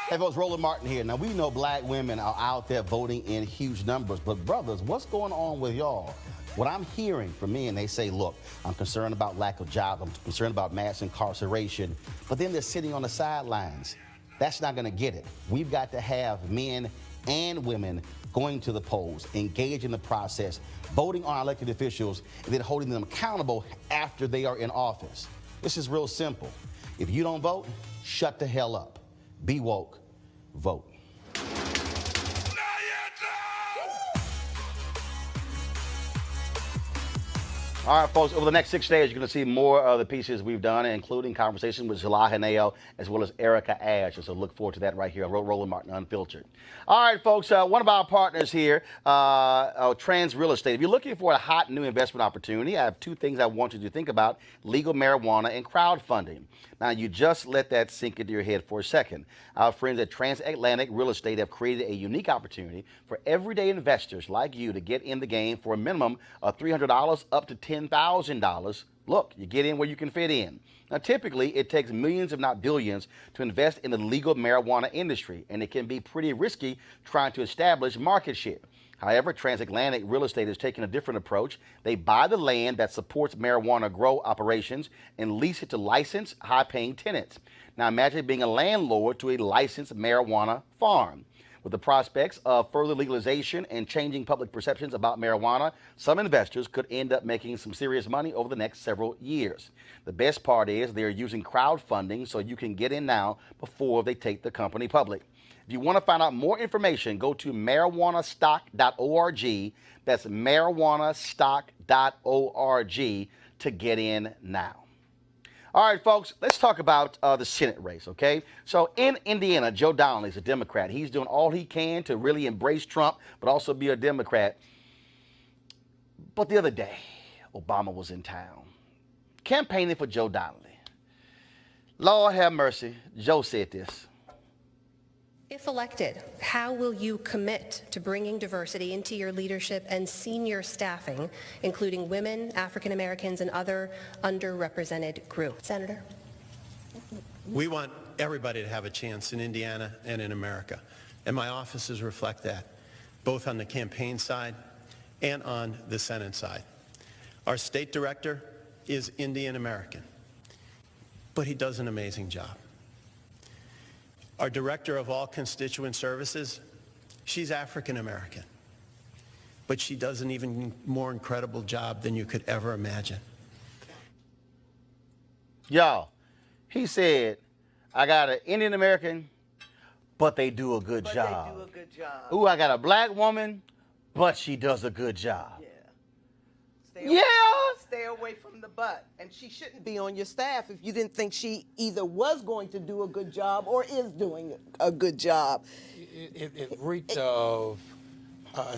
Hey folks, Roland Martin here. Now we know black women are out there voting in huge numbers, but brothers, what's going on with y'all? What I'm hearing from men, they say, look, I'm concerned about lack of jobs, I'm concerned about mass incarceration, but then they're sitting on the sidelines. That's not gonna get it. We've got to have men and women going to the polls, engage in the process, voting on our elected officials, and then holding them accountable after they are in office. This is real simple. If you don't vote, shut the hell up. Be woke, vote. All right, folks, over the next 6 days, you're going to see more of the pieces we've done, including conversations with Zala Haneo as well as Erica Ash. So look forward to that right here on Roland Martin Unfiltered. All right, folks, one of our partners here, Trans Real Estate. If you're looking for a hot new investment opportunity, I have 2 things I want you to think about: legal marijuana and crowdfunding. Now, you just let that sink into your head for a second. Our friends at Transatlantic Real Estate have created a unique opportunity for everyday investors like you to get in the game for a minimum of $300 up to $10,000. Look, you get in where you can fit in. Now, typically, it takes millions, if not billions, to invest in the legal marijuana industry, and it can be pretty risky trying to establish market share. However, Transatlantic Real Estate is taking a different approach. They buy the land that supports marijuana grow operations and lease it to licensed, high-paying tenants. Now, imagine being a landlord to a licensed marijuana farm. With the prospects of further legalization and changing public perceptions about marijuana, some investors could end up making some serious money over the next several years. The best part is they're using crowdfunding so you can get in now before they take the company public. If you want to find out more information, go to marijuanastock.org. That's marijuanastock.org to get in now. All right, folks, let's talk about the Senate race, okay? So in Indiana, Joe Donnelly is a Democrat. He's doing all he can to really embrace Trump, but also be a Democrat. But the other day, Obama was in town campaigning for Joe Donnelly. Lord have mercy, Joe said this. If elected, how will you commit to bringing diversity into your leadership and senior staffing, including women, African Americans, and other underrepresented groups? Senator? We want everybody to have a chance in Indiana and in America, and my offices reflect that, both on the campaign side and on the Senate side. Our state director is Indian American, but he does an amazing job. Our director of all constituent services, she's African American, but she does an even more incredible job than you could ever imagine. Y'all, he said, I got an Indian American, but they do a good job. They do a good job. Ooh, I got a black woman, but she does a good job. Yeah. Stay away from the butt. And she shouldn't be on your staff if you didn't think she either was going to do a good job or is doing a good job. It reeked of,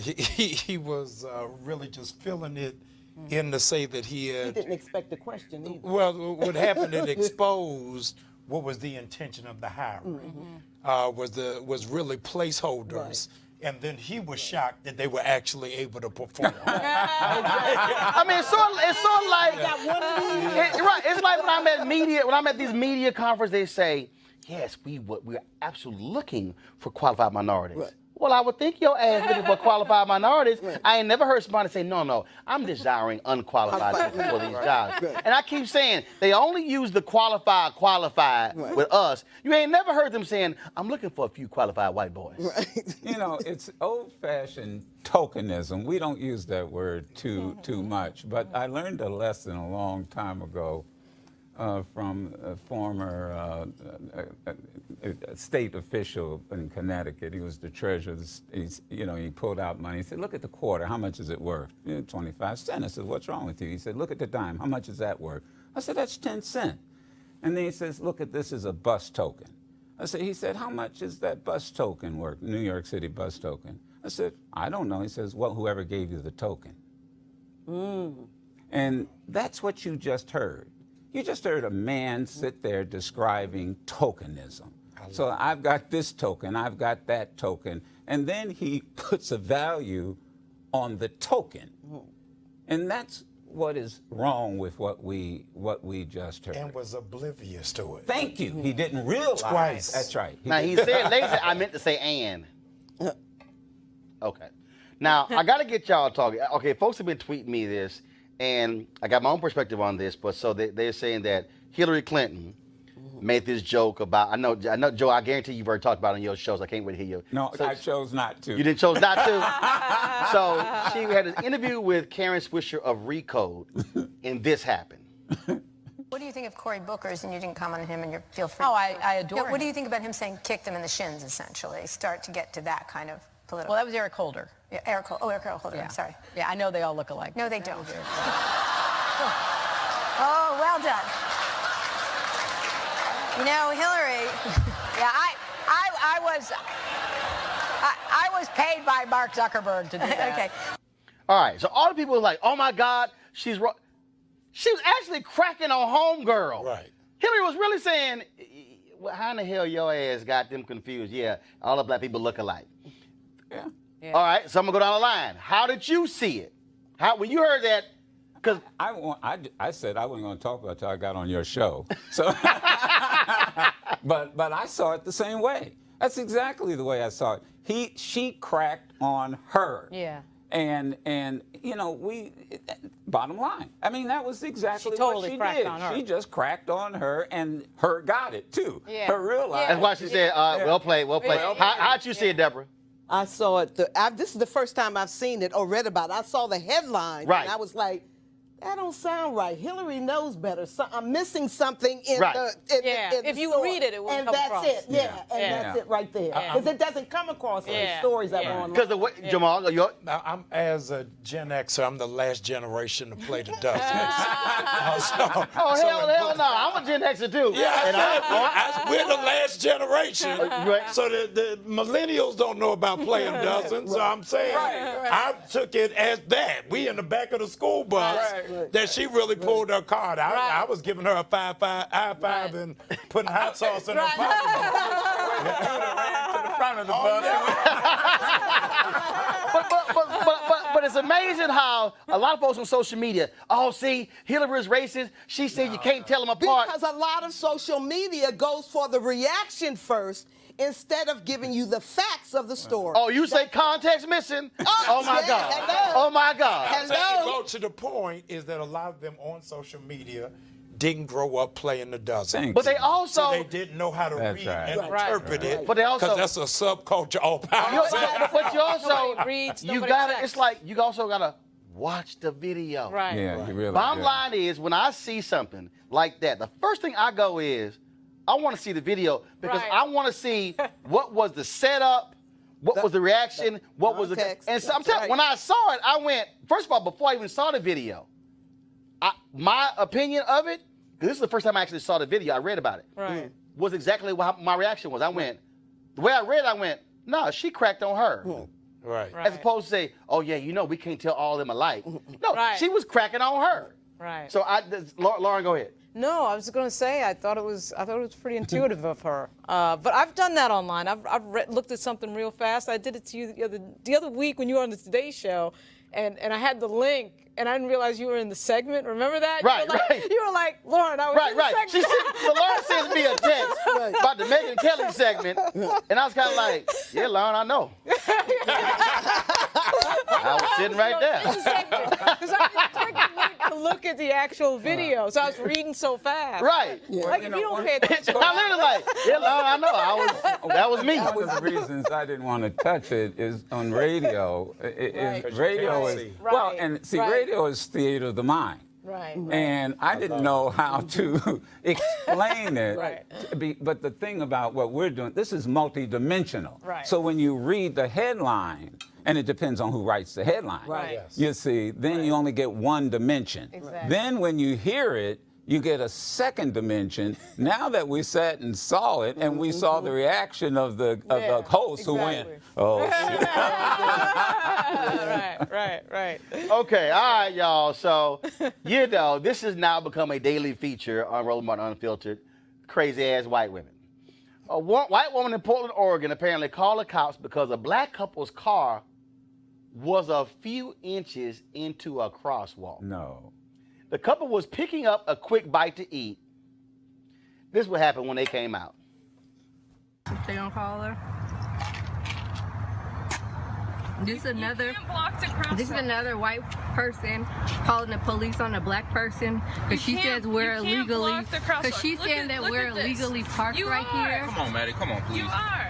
he was really just filling it in to say that he had. He didn't expect the question either. Well, what happened, it exposed what was the intention of the hiring. Was really placeholders. Right. And then he was shocked that they were actually able to perform. I mean, it's sort of like right. It's like when I'm at these media conferences, they say, "Yes, we're absolutely looking for qualified minorities." Right. Well, I would think your ass looking for qualified minorities. Right. I ain't never heard somebody say, no, I'm desiring unqualified people for these jobs. Right. And I keep saying, they only use the qualified right. with us. You ain't never heard them saying, I'm looking for a few qualified white boys. Right. You know, it's old-fashioned tokenism. We don't use that word too much, but I learned a lesson a long time ago from a former state official in Connecticut. He was the treasurer. He pulled out money. He said, look at the quarter. How much is it worth? 25 cents. I said, what's wrong with you? He said, look at the dime. How much is that worth? I said, that's 10 cents. And then he says, look at this as a bus token. He said, how much is that bus token worth, New York City bus token? I said, I don't know. He says, well, whoever gave you the token. And that's what you just heard. You just heard a man sit there describing tokenism. So I've got this token, I've got that token, and then he puts a value on the token. And that's what is wrong with what we just heard. And was oblivious to it. Thank you. He didn't realize. Twice. That's right. Now, he said lazy, I meant to say and. Okay. Now, I got to get y'all talking. Okay, folks have been tweeting me this, and I got my own perspective on this, but so they're saying that Hillary Clinton made this joke about, I know, Joe, I guarantee you've already talked about it on your shows. I can't wait to hear you. No, I chose not to. You didn't chose not to? So she had an interview with Karen Swisher of Recode, and this happened. What do you think of Cory Booker's, and you didn't comment on him, and you feel free. Oh, I adore him. What do you think about him saying kick them in the shins, essentially, start to get to that kind of political? Well, that was Eric Holder. Yeah, Eric Holder, Yeah. I'm sorry. Yeah, I know they all look alike. No, they don't. Oh, well done. You know, Hillary, Yeah, I was paid by Mark Zuckerberg to do that. okay. All right, so all the people were like, oh my God, she's wrong. She was actually cracking on homegirl. Right. Hillary was really saying, well, how in the hell your ass got them confused? Yeah, all the black people look alike. Yeah. All right, so I'm gonna go down the line. How did you see it? When you heard that? Because I said I wasn't going to talk about it until I got on your show. So, but I saw it the same way. That's exactly the way I saw it. She cracked on her. Yeah. And bottom line. I mean, that was exactly totally what she cracked did. on her. She just cracked on her, and her got it too. Yeah. Her realized. that's why she said, well played, well played. How'd you see it, Deborah? I saw it. This is the first time I've seen it or read about it. I saw the headline, Right. and I was like, that don't sound right. Hillary knows better. So I'm missing something in Right. in If the you story. read it, it won't and come that's across. it. Yeah, and Yeah. that's it right there. Because it doesn't come across in the Yeah. stories that Yeah. are online. Because the way, Jamal, Now, I'm as a Gen Xer, I'm the last generation to play the dozens. hell no, I'm a Gen Xer too. Yeah, And we're the last generation, Right. so the millennials don't know about playing dozens. So I'm saying I took it as that. We in the back of the school bus that she really pulled her card out. I was giving her a high five and putting hot sauce in her pocket. to the front of the bus. but it's amazing how a lot of folks on social media, see, Hillary is racist. She said you can't tell them apart. Because a lot of social media goes for the reaction first instead of giving you the facts of the story. Oh, you say context missing? Oh my yeah, God. hello. Oh my God. Hello. To the point is that a lot of them on social media didn't grow up playing the dozen. But they also So they didn't know how to read and interpret it. But they also because that's a subculture all by itself. but you also Nobody reads, you nobody gotta checks. it's like you also gotta watch the video. Right. Yeah, you really. Bottom yeah. line is when I see something like that, the first thing I go is I want to see the video because Right. I want to see what was the setup, What was the reaction? What was the Context. and so I'm That's telling right. when I saw it, I went, first of all, before I even saw the video, my opinion of it, 'cause this is the first time I actually saw the video, I read about it. Right. Was exactly what my reaction was. I went, the way I read it, I went, no, she cracked on her. Right. As opposed to say, oh yeah, you know, we can't tell all of them alike. No, Right. she was cracking on her. Right. So Lauren, go ahead. No, I was going to say I thought it was pretty intuitive of her. But I've done that online. I've looked at something real fast. I did it to you the other week when you were on the Today Show, and I had the link. And I didn't realize you were in the segment. Remember that? Right, right. You were like, Lauren, I was in the segment. So Lauren sends me a text about the Megyn Kelly segment, and I was kind of like, yeah, Lauren, I know. I was sitting right there. Because I didn't click the link to look at the actual video, so I was reading so fast. Right. Like, if you don't pay attention. I literally like, yeah, Lauren, I know. That was me. One of the reasons I didn't want to touch it is on radio. Radio is well, and see, radio is theater of the mind. Right. And I didn't know how to explain it. Right. But the thing about what we're doing, this is multidimensional. Right. So when you read the headline, and it depends on who writes the headline. Right. Yes. You see, then you only get one dimension. Exactly. Then when you hear it, you get a second dimension. Now that we sat and saw it, and we saw the reaction of the host who went, oh, shit. Right. Okay, all right, y'all. So, you know, this has now become a daily feature on Roland Martin Unfiltered. Crazy-ass white women. A white woman in Portland, Oregon apparently called the cops because a black couple's car was a few inches into a crosswalk. No. The couple was picking up a quick bite to eat. This is what happened when they came out. They gonna call her. This is another white person calling the police on a black person because she says we're illegally. Because she's saying that we're illegally parked right here. Come on, Maddie. Come on, please. You are.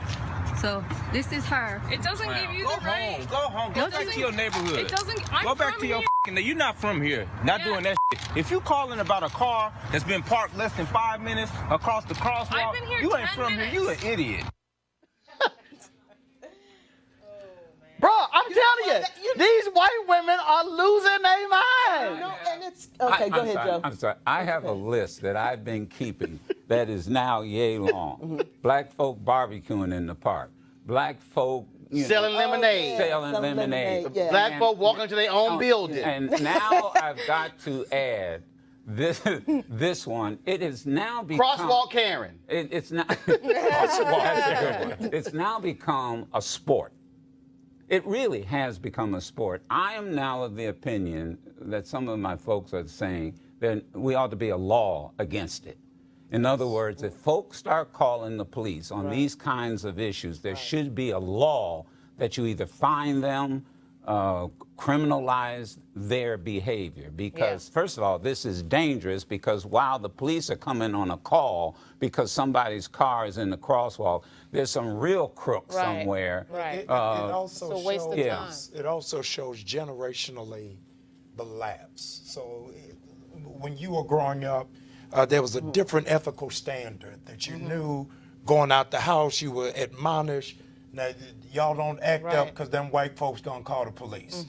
So this is her. It doesn't give you the right. Go home. Go back to your neighborhood. It doesn't. Go back to your. You're not from here. Not doing that shit. If you calling about a car that's been parked less than 5 minutes across the crosswalk, I've been here you ain't 10 from minutes. here. You an idiot. Bro, I'm telling you, these white women are losing their mind. No, and it's okay. Go ahead, Joe. I'm sorry. I have a list that I've been keeping that is now yay long. Black folk barbecuing in the park. Black folk selling lemonade. Selling lemonade. Yeah. Black folk walking to their own building. And now I've got to add this one. It has now become Crosswalk Karen. It's not. That's a good one. It's now become a sport. It really has become a sport. I am now of the opinion that some of my folks are saying that we ought to be a law against it. In other words, if folks start calling the police on these kinds of issues, there should be a law that you either fine them, criminalize their behavior. Because, first of all, this is dangerous because while the police are coming on a call because somebody's car is in the crosswalk, there's some real crook somewhere. It also It's a waste of time. It also shows generationally the lapse. So when you were growing up, there was a different ethical standard that you knew going out the house, you were admonished. Now, y'all don't act up because them white folks gonna call the police.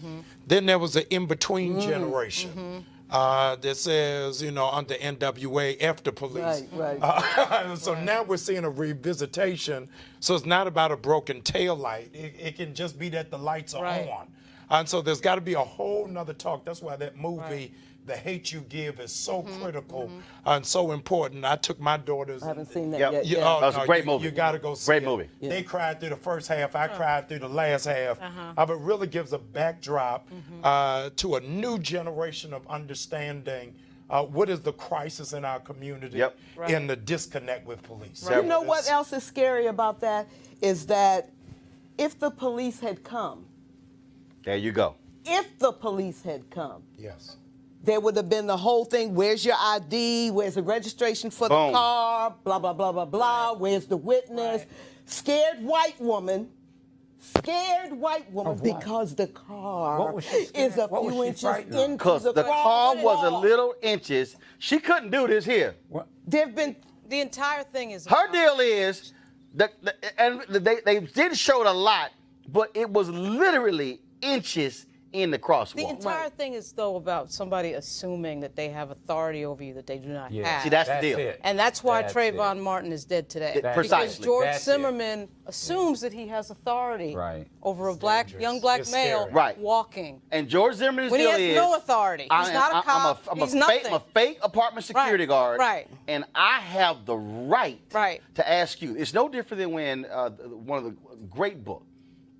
Then there was an in-between generation that says, under NWA, F the police. Right. So now we're seeing a revisitation. So it's not about a broken tail light. It can just be that the lights are on. And so there's got to be a whole nother talk. That's why that movie, The Hate You Give, is so critical and so important. I took my daughters. I haven't seen that Yep. yet. Yeah. Yeah. That was a great movie. You got to go see Great it. movie. Yeah. They cried through the first half. I cried through the last half. But it really gives a backdrop to a new generation of understanding what is the crisis in our community and the disconnect with police. You know what else is scary about that is that if the police had come, There you go. if the police had come, Yes. there would have been the whole thing. Where's your ID? Where's the registration for the Boom. car? Blah, blah, blah, blah, blah. Where's the witness? Scared white woman. Because the car is a few inches into Because the car was a little inches. She couldn't do this here. There've been The entire thing is Her deal is, and they did show it a lot but it was literally inches in the crosswalk. The entire thing is, though, about somebody assuming that they have authority over you that they do not have. See, that's the deal. it. And that's why That's Trayvon it. Martin is dead today. Precisely. Because George That's it. Zimmerman assumes that he has authority Right. over a dangerous. young black It's male scary. Right. walking. And George Zimmerman's When he deal has is no authority. He's not a cop. He's nothing. I'm a fake apartment security guard. Right. And I have the right, Right. to ask you. It's no different than when one of the great books,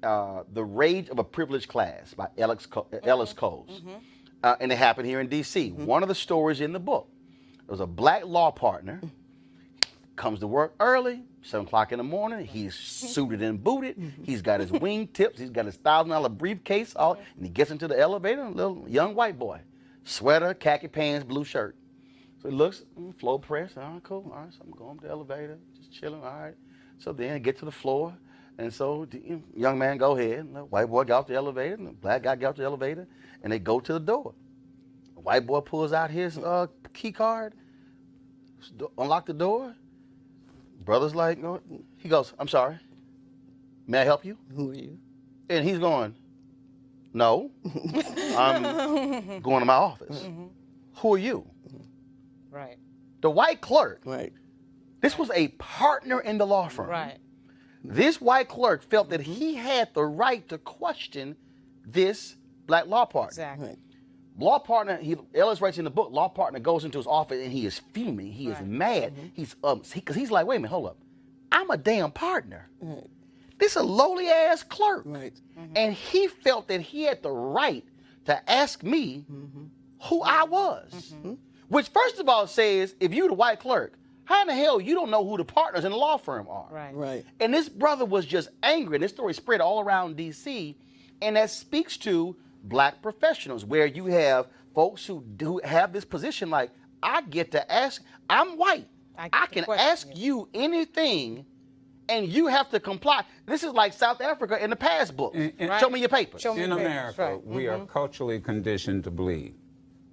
The Rage of a Privileged Class by Ellis Coles. And it happened here in D.C. One of the stories in the book, there was a black law partner, comes to work early, 7 o'clock in the morning. He's suited and booted. He's got his wing tips. He's got his $1,000 briefcase, and he gets into the elevator, a little young white boy, sweater, khaki pants, blue shirt. So he looks, floor press, all right, cool. All right, so I'm going to the elevator, just chilling, all right. So then I get to the floor, and so the young man go ahead, and the white boy got off the elevator, and the black guy got off the elevator, and they go to the door. The white boy pulls out his key card, unlock the door. Brother's like, no. He goes, I'm sorry, may I help you? Who are you? And he's going, no, I'm going to my office. Who are you? Right. The white clerk. Right. This was a partner in the law firm. Right. This white clerk felt that he had the right to question this black law partner. Exactly. Right. Law partner, Ellis writes in the book, law partner goes into his office and he is fuming. He is mad. He's because he's like, wait a minute, hold up. I'm a damn partner. Right. This is a lowly ass clerk. Right. And he felt that he had the right to ask me who I was. Which first of all says, if you the white clerk, how in the hell you don't know who the partners in the law firm are? Right. Right. And this brother was just angry. And this story spread all around D.C. And that speaks to black professionals, where you have folks who have this position like, I get to ask, I'm white. I can ask you anything, and you have to comply. This is like South Africa in the passbook. Show me your papers. In America, we are culturally conditioned to believe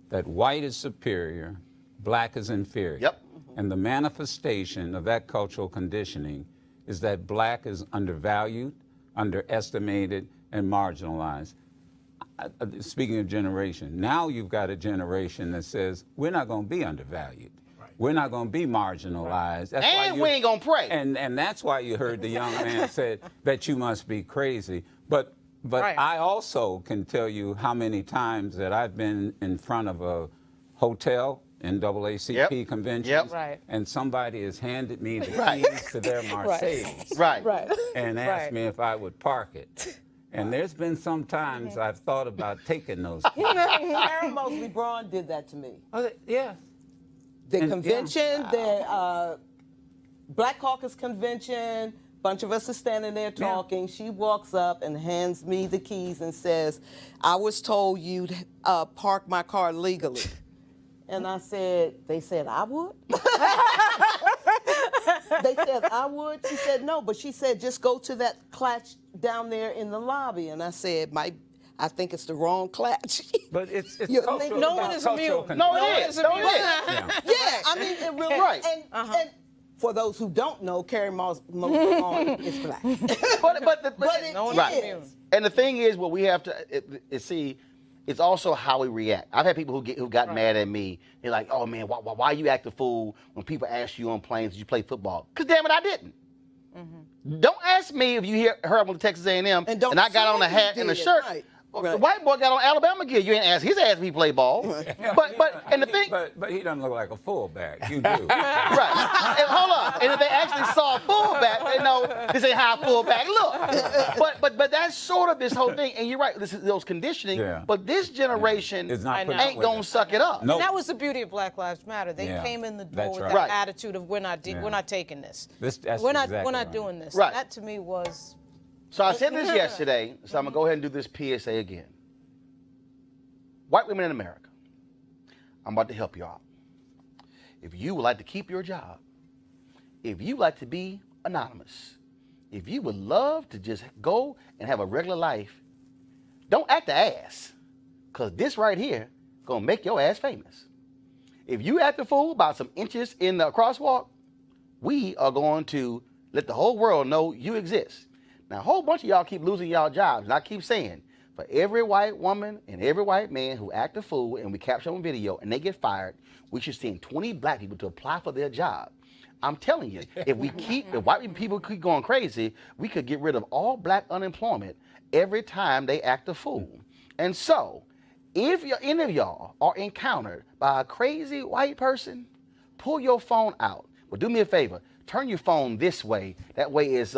that white is superior, black is inferior. Yep. And the manifestation of that cultural conditioning is that black is undervalued, underestimated, and marginalized. Speaking of generation, now you've got a generation that says, we're not going to be undervalued. We're not going to be marginalized. That's and why we ain't going to pray. And that's why you heard the young man said that you must be crazy. But I also can tell you how many times that I've been in front of a hotel, NAACP conventions, and somebody has handed me the keys to their Mercedes and asked me if I would park it. And there's been some times I've thought about taking those keys. Mostly Braun did that to me. Yeah. The convention, the Black Caucus convention, bunch of us are standing there talking. She walks up and hands me the keys and says, I was told you'd park my car legally. And I said, they said I would? They said I would? She said no, but she said just go to that clutch down there in the lobby. And I said, I think it's the wrong clutch. But it's cultural. No one is immune. No, it is. Yeah, I mean, it really Right. And for those who don't know, Carrie Moss is black. but it no one is. is immune. And the thing is, what we have to see, it's also how we react. I've had people who got mad at me. They're like, "Oh man, why you act a fool when people ask you on planes, did you play football?" Because damn it, I didn't. Don't ask me if you heard I'm on Texas A&M and I got on a hat and a shirt. Right. The white boy got on Alabama gear. You ain't ask his ass if he play ball. And the thing. But he doesn't look like a fullback. You do. Right. And hold on. And if they actually saw a fullback, they know this ain't how a fullback look. But that's sort of this whole thing. And you're right. This is those conditioning. Yeah. But this generation ain't gonna suck it up. Nope. And that was the beauty of Black Lives Matter. They came in the door with that attitude of we're not taking this. We're not doing this. Right. That to me was. So I said this yesterday, so I'm going to go ahead and do this PSA again. White women in America, I'm about to help you out. If you would like to keep your job, if you would like to be anonymous, if you would love to just go and have a regular life, don't act the ass, because this right here going to make your ass famous. If you act a fool about some inches in the crosswalk, we are going to let the whole world know you exist. Now, a whole bunch of y'all keep losing y'all jobs. And I keep saying, for every white woman and every white man who act a fool and we capture on video and they get fired, we should send 20 black people to apply for their job. I'm telling you, if white people keep going crazy, we could get rid of all black unemployment every time they act a fool. And so, if any of y'all are encountered by a crazy white person, pull your phone out. But do me a favor, turn your phone this way. That way is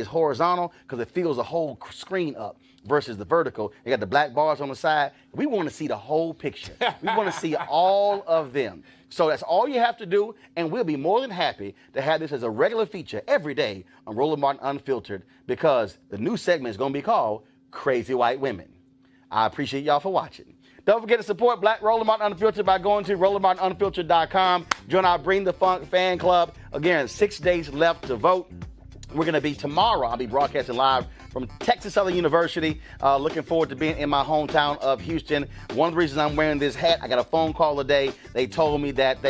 horizontal because it fills the whole screen up versus the vertical. You got the black bars on the side. We want to see the whole picture. We want to see all of them. So that's all you have to do, and we'll be more than happy to have this as a regular feature every day on Roland Martin Unfiltered, because the new segment is going to be called Crazy White Women. I appreciate y'all for watching. Don't forget to support Black Roland Martin Unfiltered by going to RolandMartinUnfiltered.com. Join our Bring the Funk fan club. Again, 6 days left to vote. We're going to be tomorrow. I'll be broadcasting live from Texas Southern University. Looking forward to being in my hometown of Houston. One of the reasons I'm wearing this hat, I got a phone call today. They told me that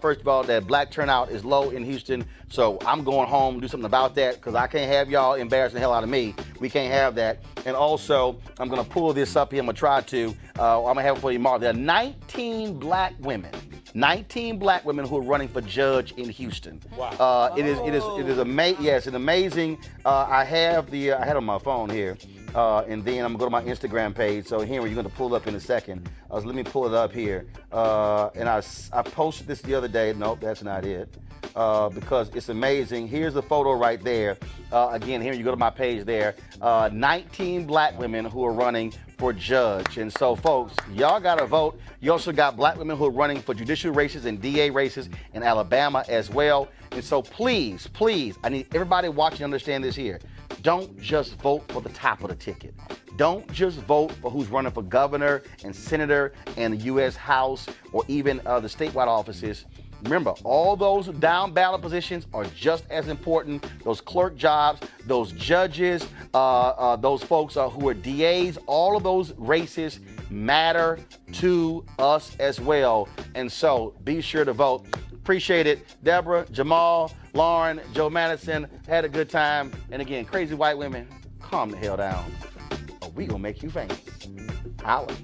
first of all, that black turnout is low in Houston. So I'm going home, do something about that, because I can't have y'all embarrassing the hell out of me. We can't have that. And also, I'm going to pull this up here. I'm going to try to. I'm going to have it for you tomorrow. There are 19 black women. 19 black women who are running for judge in Houston. Wow. It is amazing. Yes, it's amazing. I had it on my phone here, and then I'm going to go to my Instagram page. So here, you're going to pull it up in a second. Let me pull it up here. And I posted this the other day. Nope, that's not it. Because it's amazing. Here's the photo right there. Again, here you go to my page there. 19 black women who are running for judge. And so, folks, y'all got to vote. You also got black women who are running for judicial races and DA races in Alabama as well. And so, please, I need everybody watching to understand this here. Don't just vote for the top of the ticket. Don't just vote for who's running for governor and senator and the U.S. House or even the statewide offices. Remember, all those down ballot positions are just as important. Those clerk jobs, those judges, those folks who are DAs, all of those races matter to us as well. And so be sure to vote. Appreciate it. Deborah, Jamal, Lauren, Joe Madison, had a good time. And again, crazy white women, calm the hell down, or we gonna make you famous. Holla.